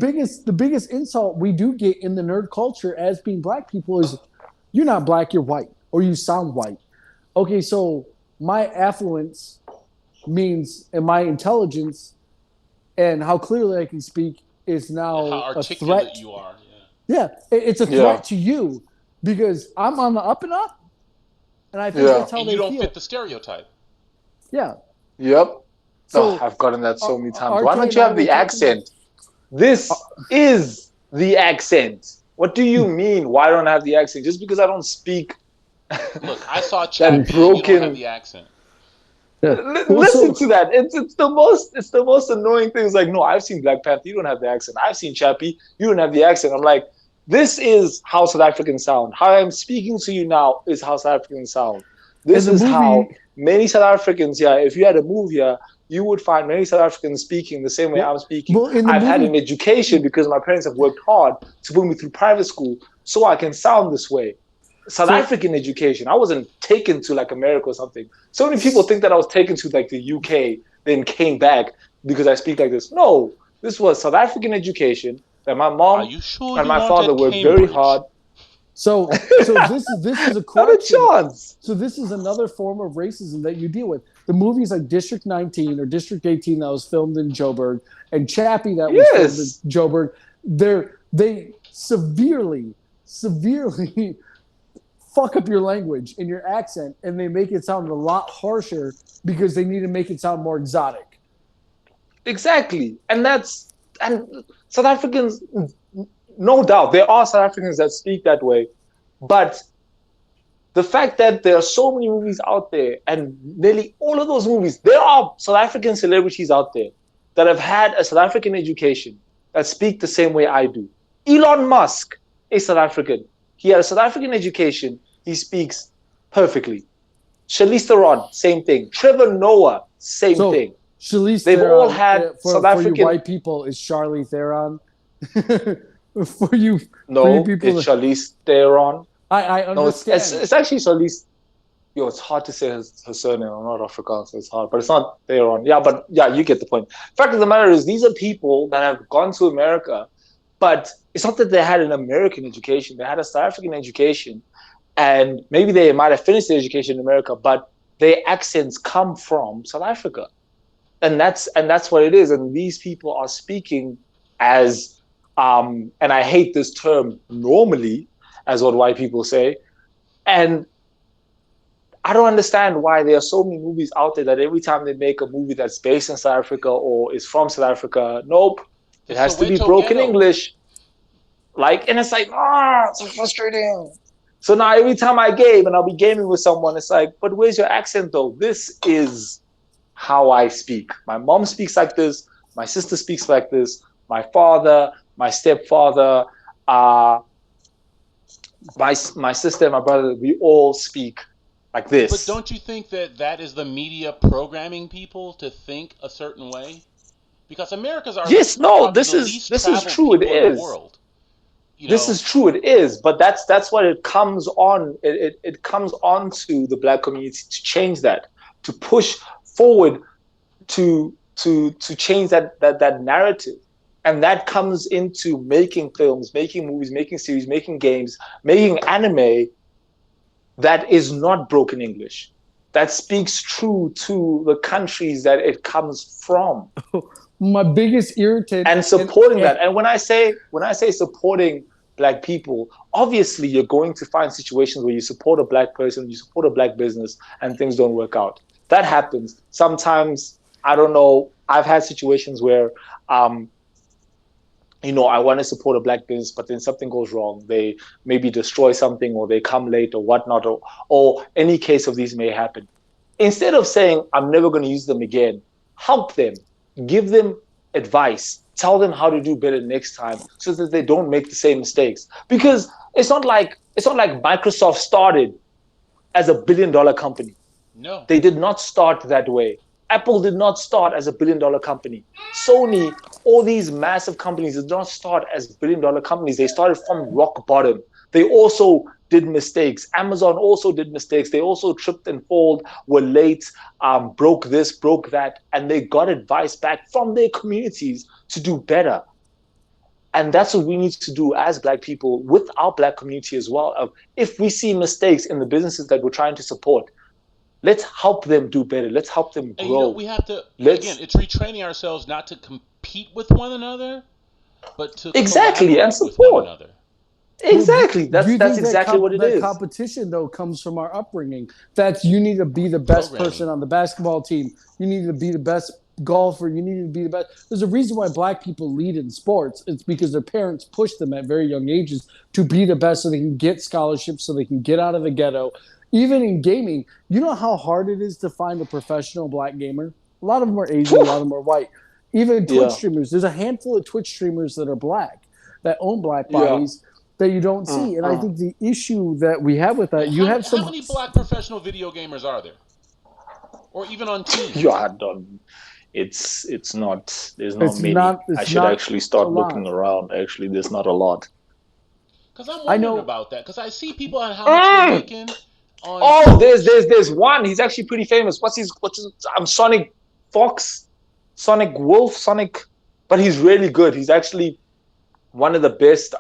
biggest insult we do get in the nerd culture as being black people is you're not black, you're white, or you sound white. Okay, so my affluence means, and my intelligence and how clearly I can speak is now How a articulate threat. you are. Yeah, it's a threat to you because I'm on the up and up, and I think that's how And they you don't feel. fit the stereotype. Yeah. Yep. So I've gotten that so many times. RK Why don't you have the accent? This is the accent. What do you mean? Why don't I have the accent? Just because I don't speak. Look, I saw Chappie. You broken- don't have the accent. Listen to that. It's the most annoying thing. It's like, no, I've seen Black Panther. You don't have the accent. I've seen Chappie. You don't have the accent. I'm like, this is how South Africans sound. How I'm speaking to you now is how South Africans sound. This is how many South Africans, if you had a move here, you would find many South Africans speaking the same way I'm speaking. I've had an education because my parents have worked hard to put me through private school so I can sound this way. South African education. I wasn't taken to like America or something. So many people think that I was taken to like the UK, then came back because I speak like this. No, this was South African education that my mom and my father worked very hard. So this is a correction. Not a chance. So this is another form of racism that you deal with. The movies like District 19 or District 18 that was filmed in Joburg and Chappie that was filmed in Joburg, they severely fuck up your language and your accent, and they make it sound a lot harsher because they need to make it sound more exotic. Exactly. And South Africans, no doubt, there are South Africans that speak that way. But the fact that there are so many movies out there, and nearly all of those movies, there are South African celebrities out there that have had a South African education that speak the same way I do. Elon Musk is South African. He had a South African education. He speaks perfectly. Charlize Theron, same thing. Trevor Noah, same thing. Charlize They've Theron, all had South African. For you white people, is Charlie Theron. for you, no, for you people, it's Charlize Theron. I understand. No, it's actually Charlize. Yo, it's hard to say her surname. I'm not Afrikaans, so it's hard. But it's not Theron. Yeah, but yeah, you get the point. Fact of the matter is, these are people that have gone to America, but it's not that they had an American education. They had a South African education, and maybe they might have finished their education in America, but their accents come from South Africa, and that's what it is. And these people are speaking as, and I hate this term, normally, as what white people say, and I don't understand why there are so many movies out there that every time they make a movie that's based in South Africa or is from South Africa, nope, it has to be broken English. And it's like, it's so frustrating. So now every time I game, and I'll be gaming with someone, it's like, but where's your accent though? This is how I speak. My mom speaks like this. My sister speaks like this. My father, my stepfather, my sister and my brother, we all speak like this. But don't you think that is the media programming people to think a certain way? Because Americans are this is true. It is. This is true. It is. But that's what it comes on. It comes on to the Black community to change that, to push forward, to change that narrative. And that comes into making films, making movies, making series, making games, making anime that is not broken English, that speaks true to the countries that it comes from. My biggest irritant. And supporting that. And when I say supporting Black people, obviously you're going to find situations where you support a Black person, you support a Black business, and things don't work out. That happens. Sometimes, I don't know, I've had situations where I want to support a Black business, but then something goes wrong. They maybe destroy something, or they come late, or whatnot, or any case of these may happen. Instead of saying, I'm never going to use them again, help them, give them advice, tell them how to do better next time so that they don't make the same mistakes. Because it's not like Microsoft started as $1 billion company. No. They did not start that way. Apple did not start as $1 billion company. Sony, all these massive companies did not start as $1 billion companies. They started from rock bottom. They also did mistakes. Amazon also did mistakes. They also tripped and falled, were late, broke this, broke that, and they got advice back from their communities to do better. And that's what we need to do as Black people with our Black community as well. If we see mistakes in the businesses that we're trying to support, let's help them do better. Let's help them grow. And we have to, again, it's retraining ourselves not to compete with one another, but to exactly and support with one another. Exactly. That's exactly what it is. Competition, though, comes from our upbringing. That's you need to be the best person on the basketball team. You need to be the best golfer. You need to be the best. There's a reason why Black people lead in sports. It's because their parents push them at very young ages to be the best so they can get scholarships, so they can get out of the ghetto. Even in gaming, you know how hard it is to find a professional Black gamer? A lot of them are Asian, a lot of them are white. Even Twitch streamers, there's a handful of Twitch streamers that are Black, that own Black bodies that you don't see. And I think the issue that we have with that, how many Black professional video gamers are there? Or even on teams? It's not, there's not many. I should actually start looking around. Actually, there's not a lot. Because I'm wondering about that. Because I see people on how much they're making. There's one. He's actually pretty famous. What's his? Sonic Fox, Sonic Wolf, but he's really good. He's actually one of the best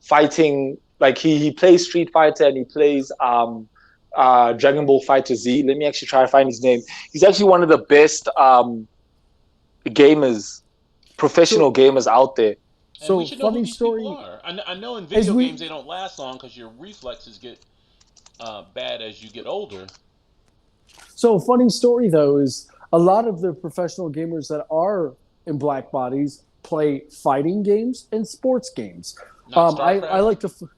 fighting. Like he plays Street Fighter and he plays Dragon Ball Fighter Z. Let me actually try to find his name. He's actually one of the best gamers, professional gamers out there. So funny story. I know in video games they don't last long because your reflexes get bad as you get older. So funny story though is a lot of the professional gamers that are in black bodies play fighting games and sports games. Not I StarCraft. like to,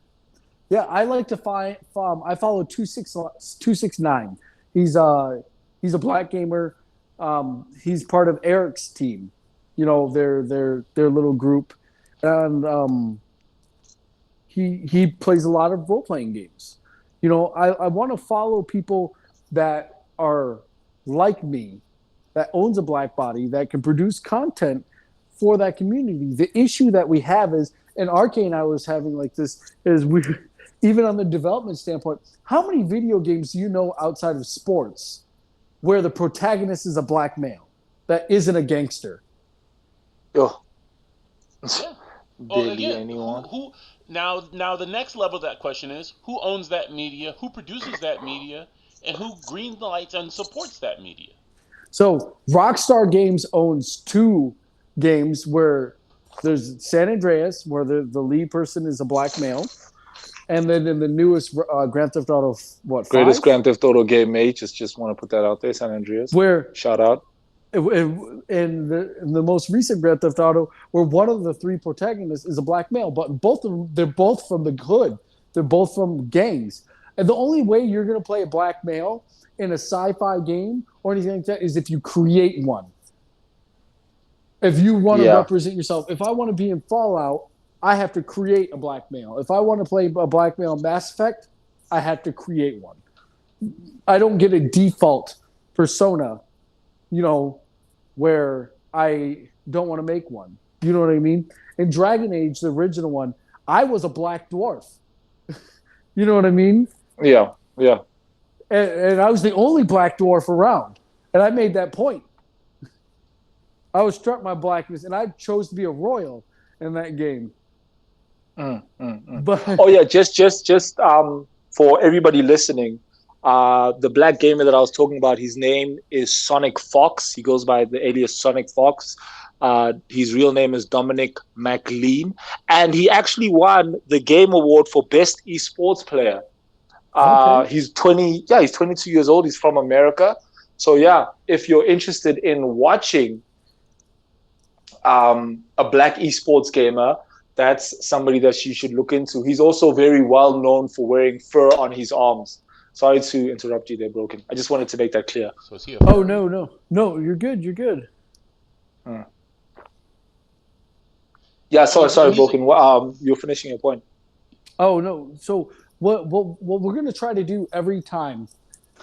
yeah, I like to find. I follow 269. He's a black gamer. He's part of Eric's team. You know their little group, and he plays a lot of role playing games. You know, I want to follow people that are like me, that owns a black body, that can produce content for that community. The issue that we have is, and RK and I was having like this, is we, even on the development standpoint, how many video games do you know outside of sports where the protagonist is a black male that isn't a gangster? Oh, Yeah. Well, barely again, anyone. who now the next level of that question is who owns that media, who produces that media, and who greenlights and supports that media. So Rockstar Games owns two games where there's San Andreas, where the lead person is a black male, and then in the newest Grand Theft Auto, what, Greatest 5? Grand Theft Auto game made. Just want to put that out there. San Andreas. Where Shout out. in the most recent Grand Theft Auto, where one of the three protagonists is a black male, but both of them, they're both from the hood. They're both from gangs. And the only way you're going to play a black male in a sci-fi game or anything like that is if you create one. If you want to Yeah. represent yourself, if I want to be in Fallout, I have to create a black male. If I want to play a black male in Mass Effect, I have to create one. I don't get a default persona, you know, where I don't want to make one. You know what I mean? In Dragon Age, the original one, I was a black dwarf. You know what I mean? Yeah. Yeah. And I was the only black dwarf around. And I made that point. I was struck by blackness, and I chose to be a royal in that game. But Oh yeah, just for everybody listening, the black gamer that I was talking about, his name is Sonic Fox. He goes by the alias Sonic Fox. His real name is Dominic McLean, and he actually won the Game Award for Best Esports Player. Okay. He's 20. Yeah, he's 22 years old. He's from America. So yeah, if you're interested in watching a black esports gamer, that's somebody that you should look into. He's also very well known for wearing fur on his arms. Sorry to interrupt you there, Broken. I just wanted to make that clear. So is he a oh furry? no, you're good. You're good. Yeah, sorry, And he's a- Broken. You're finishing your point. Oh no. So what we're gonna try to do every time,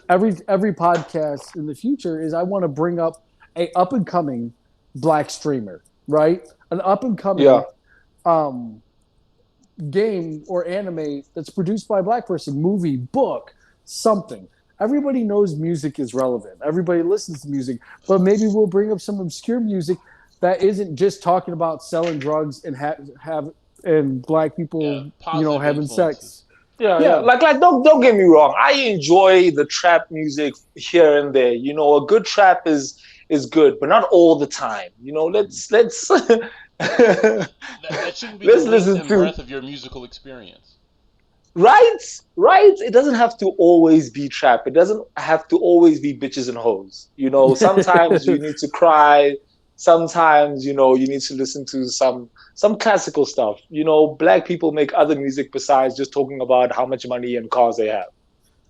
every podcast in the future is I want to bring up a up and coming black streamer, right? An up and coming Yeah. Game or anime that's produced by a black person, movie, book, something. Everybody knows music is relevant. Everybody listens to music, but maybe we'll bring up some obscure music that isn't just talking about selling drugs and have and black people, Yeah, positive having influences. sex. Yeah, Yeah. Like don't get me wrong. I enjoy the trap music here and there. You know, a good trap is good, but not all the time. You know, let's That shouldn't be Let's the length listen and to- breadth of your musical experience. right. It doesn't have to always be trap. It doesn't have to always be bitches and hoes. You know, sometimes you need to cry. Sometimes you need to listen to some classical stuff. You know, black people make other music besides just talking about how much money and cars they have.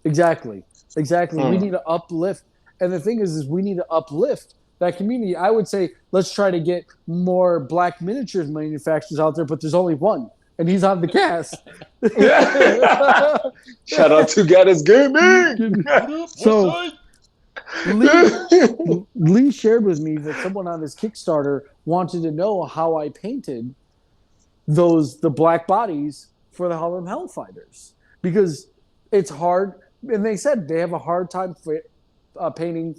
Exactly. We Hmm. need to uplift, and the thing is we need to uplift that community. I would say let's try to get more black miniatures manufacturers out there, but there's only one, and he's on the cast. Shout out to Gaddis Gaming. What up, So- Westside? Lee shared with me that someone on his Kickstarter wanted to know how I painted the black bodies for the Harlem Hellfighters because it's hard, and they said they have a hard time painting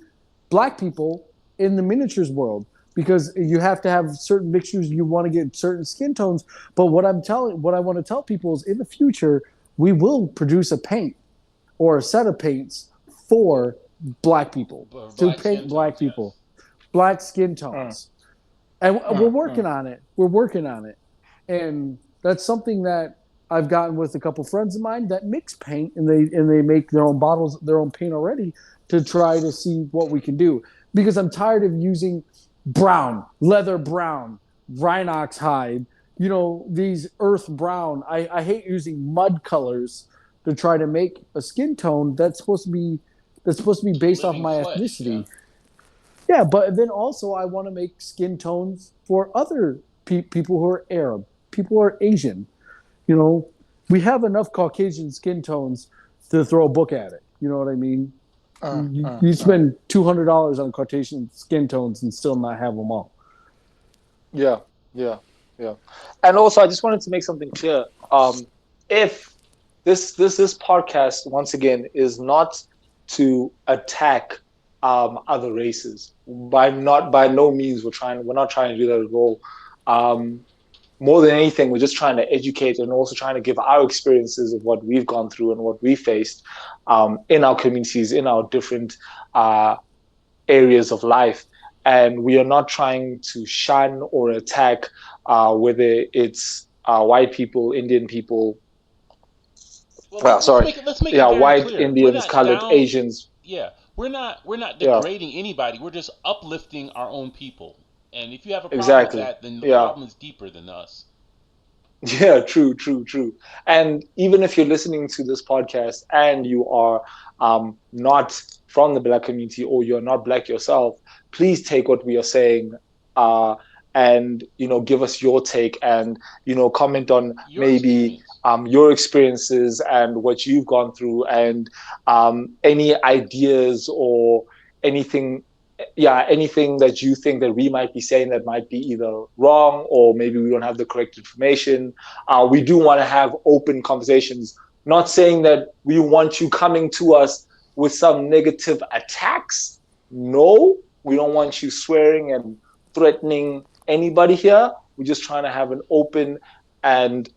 black people in the miniatures world because you have to have certain mixtures, you want to get certain skin tones. But what I want to tell people is in the future we will produce a paint or a set of paints for black people Black to skin paint tones, black yes. people, black skin tones, and we're working on it. We're working on it, and that's something that I've gotten with a couple friends of mine that mix paint and they make their own bottles, their own paint already to try to see what we can do. Because I'm tired of using brown, leather brown, rhinox hide, these earth brown. I hate using mud colors to try to make a skin tone that's supposed to be based off Living my flesh, ethnicity. Yeah, but then also I want to make skin tones for other people who are Arab, people who are Asian. We have enough Caucasian skin tones to throw a book at it. You know what I mean? You spend $200 on Caucasian skin tones and still not have them all. Yeah, yeah, yeah. And also, I just wanted to make something clear. If this podcast, once again, is not to attack other races. By no means we're not trying to do that at all. More than anything, we're just trying to educate and also trying to give our experiences of what we've gone through and what we faced in our communities, in our different areas of life. And we are not trying to shun or attack whether it's white people, Indian people, Let's make it very white, clear. Indians, colored, Asians. Yeah, we're not degrading anybody. We're just uplifting our own people. And if you have a problem with that, then the problem is deeper than us. Yeah, true. And even if you're listening to this podcast and you are not from the Black community or you're not Black yourself, please take what we are saying and give us your take and comment on your experiences and what you've gone through and any ideas or anything that you think that we might be saying that might be either wrong or maybe we don't have the correct information. We do want to have open conversations, not saying that we want you coming to us with some negative attacks. No, we don't want you swearing and threatening anybody here. We're just trying to have an open and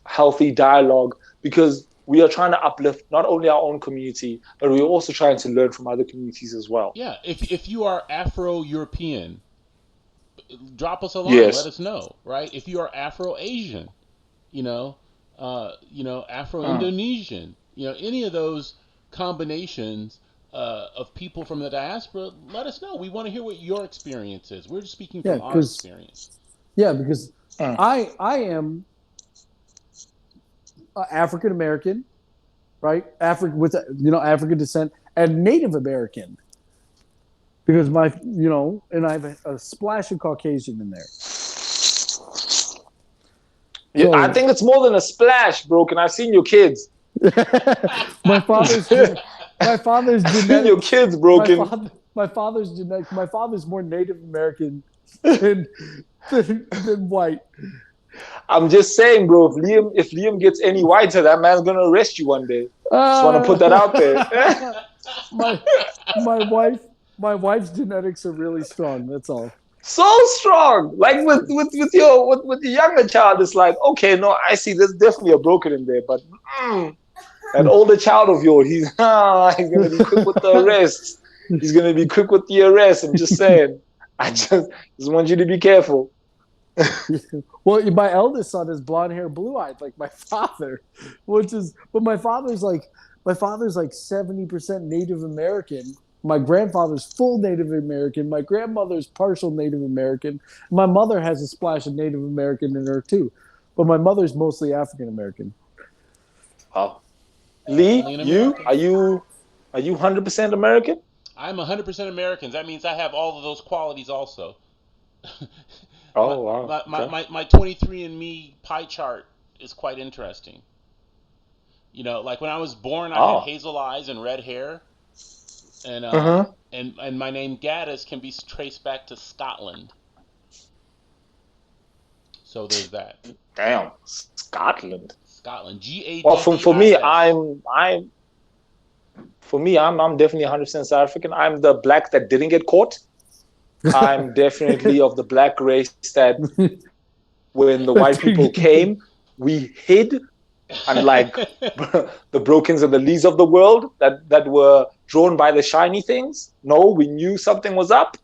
healthy dialogue because we are trying to uplift not only our own community, but we're also trying to learn from other communities as well. Yeah, if you are Afro-European, drop us a line. Let us know, right? If you are Afro-Asian, Afro-Indonesian, any of those combinations of people from the diaspora, let us know. We want to hear what your experience is. We're just speaking from our experience. Yeah, because I am African American, right? African descent and Native American, because and I have a splash of Caucasian in there. Yeah, I think it's more than a splash, Broken. I've seen your kids. my father's genetic. Your kids, Broken. My father's genetic. My father's more Native American than white. I'm just saying, bro. If Liam gets any whiter, that man's gonna arrest you one day. Just want to put that out there. my wife's genetics are really strong. That's all. So strong. Like with the younger child, it's like, okay, no, I see there's definitely a Broken in there, but an older child of yours, he's gonna be quick with the arrest. He's gonna be quick with the arrest. I'm just saying. I just want you to be careful. Well, my eldest son is blonde hair, blue eyed, like my father, but my father's like 70% Native American. My grandfather's full Native American. My grandmother's partial Native American. My mother has a splash of Native American in her too, but my mother's mostly African American. Oh, Lee, are you 100% American? I'm 100% American. That means I have all of those qualities also. Oh, wow. My 23andMe pie chart is quite interesting. Like when I was born, I had hazel eyes and red hair. And and my name Gaddis can be traced back to Scotland. So there's that. Damn, Scotland. G-A-D-D-I-S. Well, for me, I'm definitely 100% South African. I'm the Black that didn't get caught. I'm definitely of the Black race that when the white people came, we hid, unlike the Brokens and the Lees of the world that were drawn by the shiny things. No, we knew something was up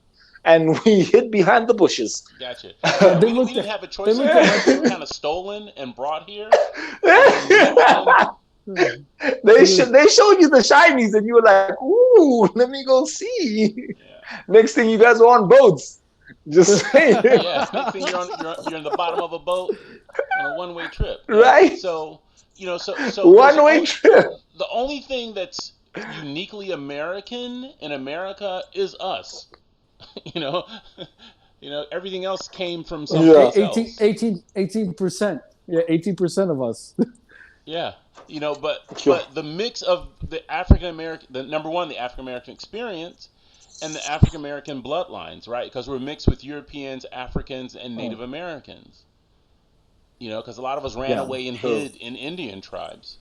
and we hid behind the bushes. Gotcha. Yeah, Yeah, they we looked didn't at have a they choice in looked that. We at were kind of stolen and brought here, and my They showed you the shinies, and you were like, "Ooh, let me go see." yeah, Next thing, you guys were on boats. Just saying, yeah. Next thing you're in the bottom of a boat on a one-way trip. Yeah. right? So so there's One way trip. the only thing that's uniquely American in America is us. you know, everything else came from Yeah. someplace else. 18%. Yeah, 18% of us. Yeah, but Yeah. the mix of the African American, the number one, the African American experience, and the African American bloodlines, right? Because we're mixed with Europeans, Africans, and Native Americans. Because a lot of us ran Yeah. away and True. hid in Indian tribes.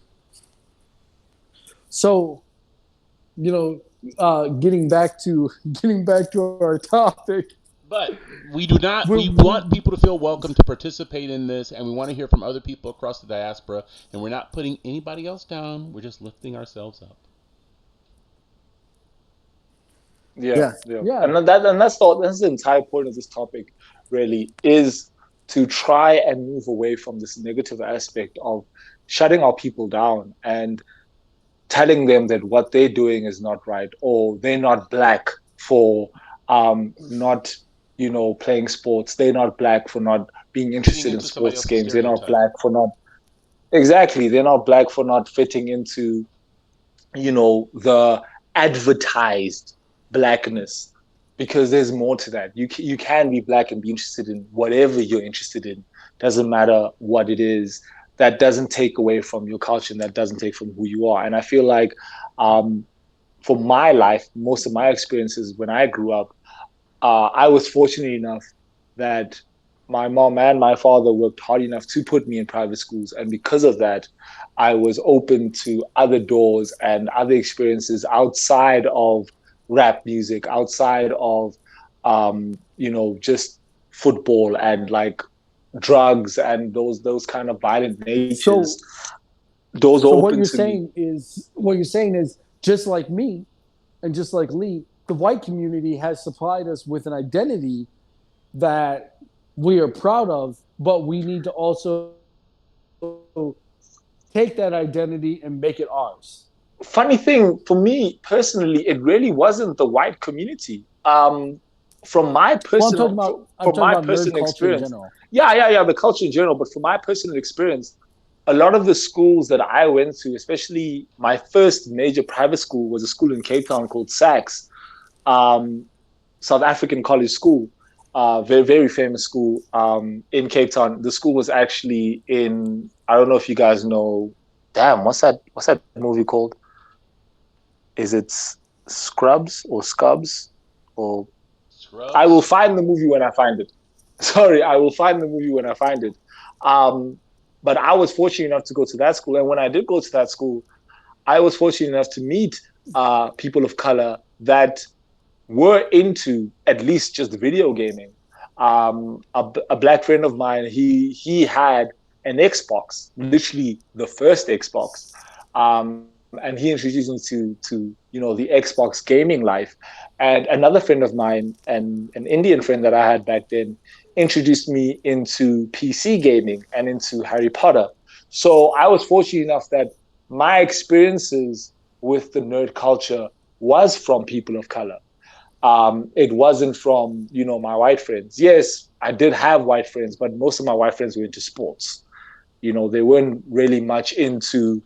So, getting back to our topic. But we do not. We're, We want people to feel welcome to participate in this, and we want to hear from other people across the diaspora. And we're not putting anybody else down. We're just lifting ourselves up. Yeah, yeah, yeah, yeah. and that's the entire point of this topic, really, is to try and move away from this negative aspect of shutting our people down and telling them that what they're doing is not right, or they're not black for not playing sports. They're not black for not being Fitting interested in into somebody sports else's games. They're not stereotype. black for not exactly. They're not black for not fitting into the advertised blackness, because there's more to that. You can be black and be interested in whatever you're interested in. Doesn't matter what it is. That doesn't take away from your culture, and that doesn't take from who you are. And I feel like um, for my life, most of my experiences when I grew up, I was fortunate enough that my mom and my father worked hard enough to put me in private schools. And because of that, I was open to other doors and other experiences outside of rap music, outside of, just football and like drugs and those kind of violent natures. So, Doors are so open to me. what you're saying is just like me and just like Lee, the white community has supplied us with an identity that we are proud of, but we need to also take that identity and make it ours. Funny thing for me personally, it really wasn't the white community. From my Well, personal I'm from talking my about nerd personal culture in experience, general. yeah, the culture in general. But from my personal experience, a lot of the schools that I went to, especially my first major private school, was a school in Cape Town called SACS, um, South African College School. Very, very famous school in Cape Town. The school was actually in, I don't know if you guys know, damn, what's that movie called? Is it Scrubs or Scubs? Or I will Scrubs. find the movie when I find it. Sorry, I will find the movie when I find it. Um, but I was fortunate enough to go to that school. And when I did go to that school, I was fortunate enough to meet people of color that were into at least just video gaming. A black friend of mine, he had an Xbox, literally the first Xbox, and he introduced me to the Xbox gaming life. And another friend of mine, and an Indian friend that I had back then, introduced me into PC gaming and into Harry Potter. So I was fortunate enough that my experiences with the nerd culture was from people of color. It wasn't from my white friends. Yes, I did have white friends, but most of my white friends were into sports. They weren't really much into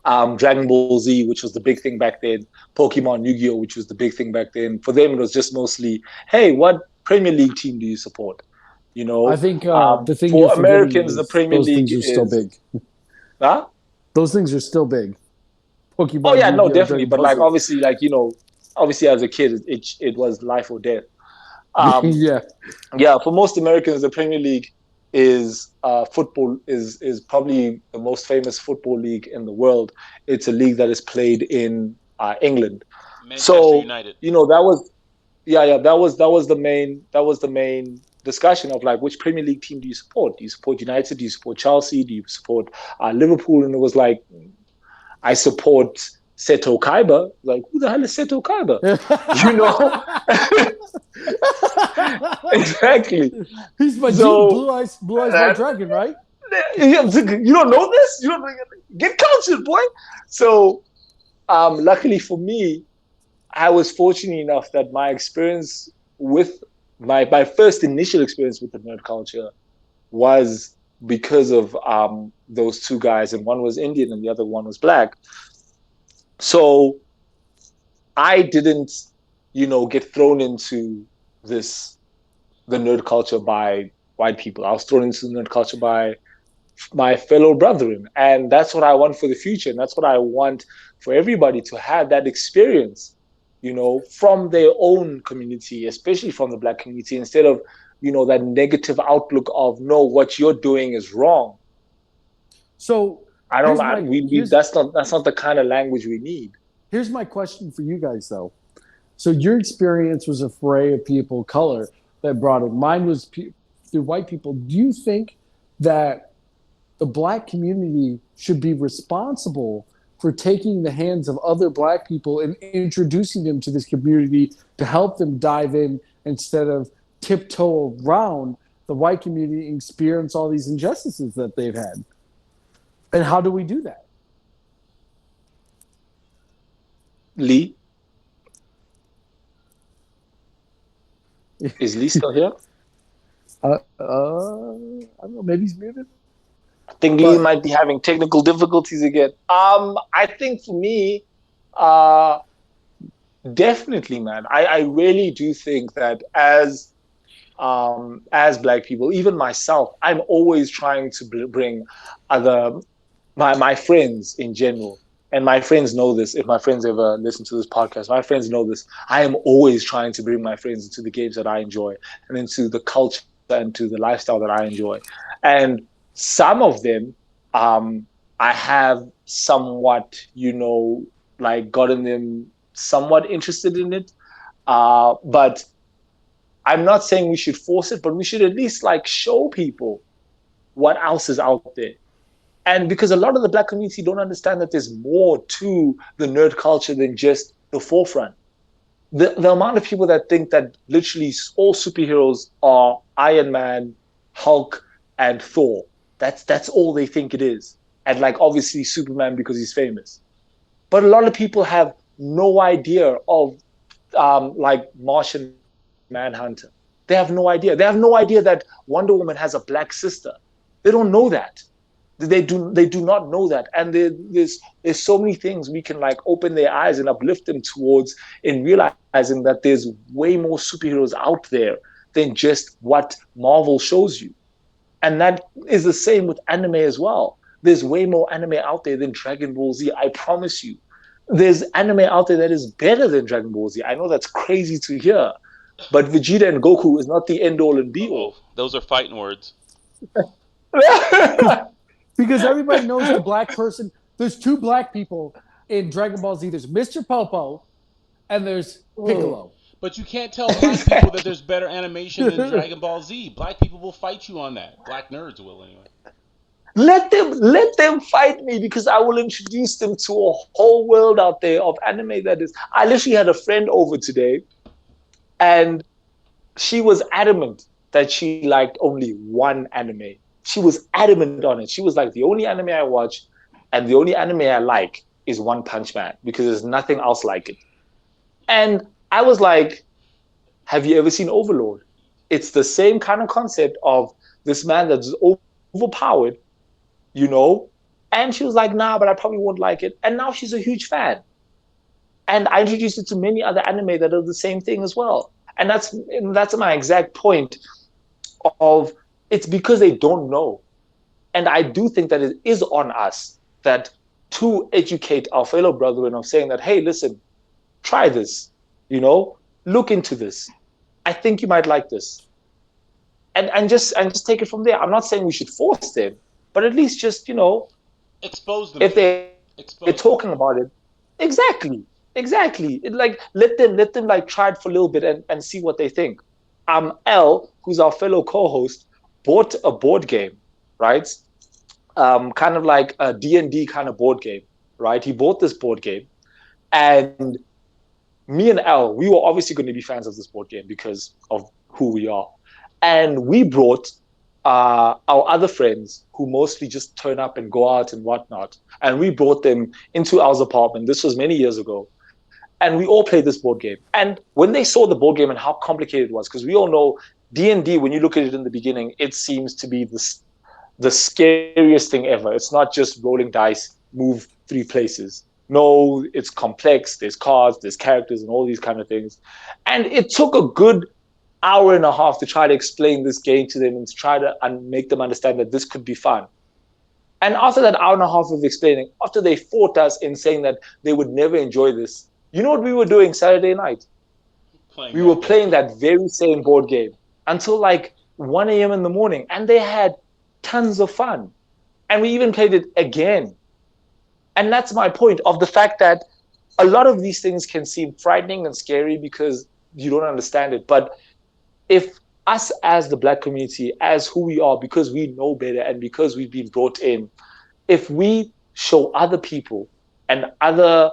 Dragon Ball Z, which was the big thing back then, Pokemon, Yu-Gi-Oh, which was the big thing back then. For them, it was just mostly, hey, what Premier League team do you support? I think the thing you're For forgetting Americans, the is Premier those League things are still is, big. huh? Those things are still big. Oh Pokemon, yeah, no, Yu-Gi-Oh, definitely. Dragon But Ball like, Z. obviously, like obviously as a kid, it was life or death. Um, Yeah. yeah, for most Americans, the Premier League is football is probably the most famous football league in the world. It's a league that is played in England. Manchester So United. that was yeah, that was the main discussion of like, which Premier League team do you support? Do you support United? Do you support Chelsea? Do you support Liverpool? And it was like, I support Seto Kaiba. Like, who the hell is Seto Kaiba? You know? Exactly. He's my So, Blue Eyes White Dragon, right? you don't know this? You don't get cultured, boy. So, luckily for me, I was fortunate enough that my experience with my first initial experience with the nerd culture was because of those two guys, and one was Indian and the other one was black. So I didn't, get thrown into this the nerd culture by white people. I was thrown into the nerd culture by my fellow brethren, and that's what I want for the future, and that's what I want for everybody to have that experience, from their own community, especially from the black community, instead of that negative outlook of no, what you're doing is wrong. So I don't here's know. my That's not the kind of language we need. here's my question for you guys though. So your experience was a foray of people of color that brought it. Mine was through white people. Do you think that the black community should be responsible for taking the hands of other black people and introducing them to this community to help them dive in instead of tiptoe around the white community and experience all these injustices that they've had? And how do we do that? Lee, is Lee still here? I don't know. Maybe he's muted. I think Lee might be having technical difficulties again. I think for me, definitely, man. I really do think that as black people, even myself, I'm always trying to bring other my friends in general. And my friends know this. If my friends ever listen to this podcast, my friends know this. I am always trying to bring my friends into the games that I enjoy and into the culture and to the lifestyle that I enjoy. And some of them, I have somewhat, like gotten them somewhat interested in it. But I'm not saying we should force it, but we should at least like show people what else is out there. And because a lot of the black community don't understand that there's more to the nerd culture than just the forefront. The amount of people that think that literally all superheroes are Iron Man, Hulk, and Thor. That's all they think it is. And like obviously Superman because he's famous. But a lot of people have no idea of like Martian Manhunter. They have no idea. They have no idea that Wonder Woman has a black sister. They don't know that. They do not know that. And there's so many things we can like open their eyes and uplift them towards in realizing that there's way more superheroes out there than just what Marvel shows you. And that is the same with anime as well. There's way more anime out there than Dragon Ball Z. I promise you. There's anime out there that is better than Dragon Ball Z. I know that's crazy to hear, but Vegeta and Goku is not the end all and be all. Those are fighting words. Because everybody knows the black person. There's two black people in Dragon Ball Z. There's Mr. Popo and there's Piccolo. But you can't tell black people that there's better animation than Dragon Ball Z. Black people will fight you on that. Black nerds will anyway. Let them fight me because I will introduce them to a whole world out there of anime that is. I literally had a friend over today, and she was adamant that she liked only one anime. She was adamant on it. She was like, the only anime I watch and the only anime I like is One Punch Man because there's nothing else like it. And I was like, have you ever seen Overlord? It's the same kind of concept of this man that's overpowered, and she was like, nah, but I probably won't like it. And now she's a huge fan. And I introduced her to many other anime that are the same thing as well. And that's my exact point of it's because they don't know. And I do think that it is on us that to educate our fellow brethren of saying that, hey, listen, try this, look into this. I think you might like this. And just take it from there. I'm not saying we should force them, but at least just, expose them. If they're talking about it. Exactly. Like let them like try it for a little bit and see what they think. L, who's our fellow co-host, bought a board game, right? Kind of like a D&D kind of board game, right? He bought this board game And me and Al, we were obviously going to be fans of this board game because of who we are. And we brought our other friends who mostly just turn up and go out and whatnot. And we brought them into our apartment. This was many years ago. And we all played this board game. And when they saw the board game and how complicated it was, because we all know D&D, when you look at it in the beginning, it seems to be the scariest thing ever. It's not just rolling dice, move 3 places. No, it's complex. There's cards, there's characters, and all these kind of things. And it took a good hour and a half to try to explain this game to them and to try to make them understand that this could be fun. And after that hour and a half of explaining, after they fought us in saying that they would never enjoy this, you know what we were doing Saturday night? We were playing that very same board game until like 1 a.m. in the morning, and they had tons of fun. And we even played it again. And that's my point of the fact that a lot of these things can seem frightening and scary because you don't understand it. But if us as the Black community, as who we are, because we know better and because we've been brought in, if we show other people and other,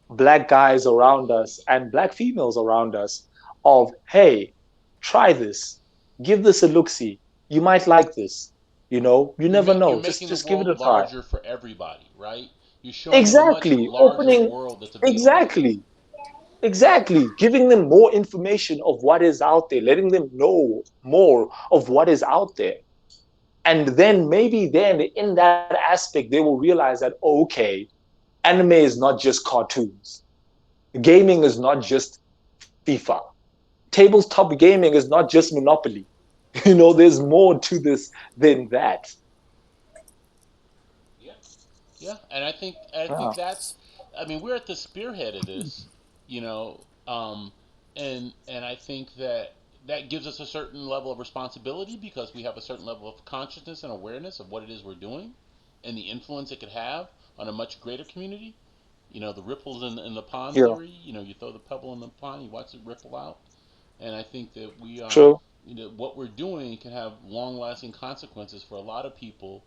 Black guys around us and Black females around us of, hey, try this, give this a look-see, you might like this. You never know. You're Just give it a try. larger for everybody, right? You're showing Exactly. a much larger world that's available. Exactly. Giving them more information of what is out there, letting them know more of what is out there. And then maybe then in that aspect, they will realize that, okay, anime is not just cartoons. Gaming is not just FIFA. Tabletop gaming is not just Monopoly. There's more to this than that. Yeah, and I think that's. I mean, we're at the spearhead of this, you know, and I think that gives us a certain level of responsibility because we have a certain level of consciousness and awareness of what it is we're doing, and the influence it could have on a much greater community. The ripples in the pond Yeah. theory. You throw the pebble in the pond, you watch it ripple out, and I think that we are. True. What we're doing can have long-lasting consequences for a lot of people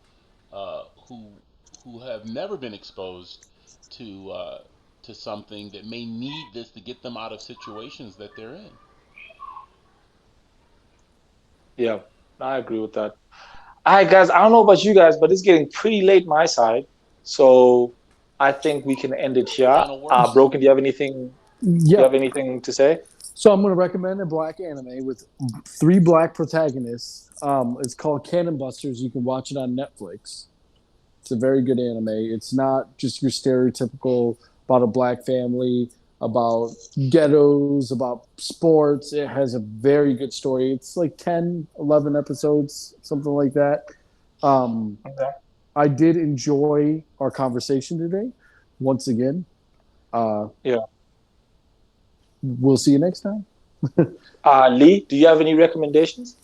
who have never been exposed to something that may need this to get them out of situations that they're in. Yeah, I agree with that. All right, guys, I don't know about you guys, but it's getting pretty late my side. So I think we can end it here. Final words? Broken, do you have anything Yeah. to say? So I'm going to recommend a Black anime with 3 Black protagonists. It's called Cannon Busters. You can watch it on Netflix. It's a very good anime. It's not just your stereotypical about a Black family, about ghettos, about sports. It has a very good story. It's like 10, 11 episodes, something like that. Okay. I did enjoy our conversation today. Once again. Yeah. We'll see you next time. Lee, do you have any recommendations?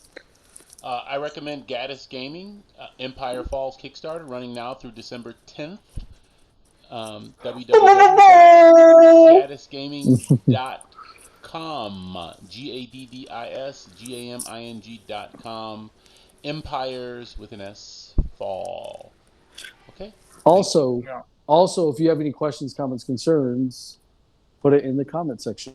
I recommend Gaddis Gaming, Empire Falls Kickstarter, running now through December 10th. www.gaddisgaming.com. GADDISGAMING.com. Empires with an S. Fall. Okay. Also, if you have any questions, comments, concerns, put it in the comment section.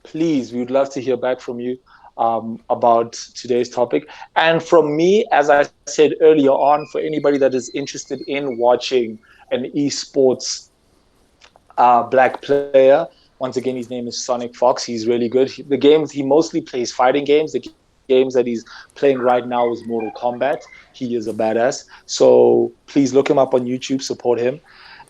Please, we would love to hear back from you about today's topic. And from me, as I said earlier on, for anybody that is interested in watching an esports Black player, once again, his name is Sonic Fox. He's really good. The games, he mostly plays fighting games. The games that he's playing right now is Mortal Kombat. He is a badass. So please look him up on YouTube, support him.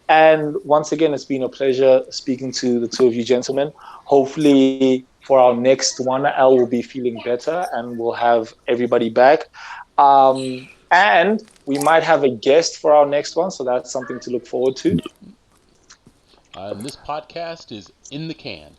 And once again, it's been a pleasure speaking to the two of you gentlemen. Hopefully for our next one, Al will be feeling better and we'll have everybody back. And we might have a guest for our next one, so that's something to look forward to. This podcast is in the can.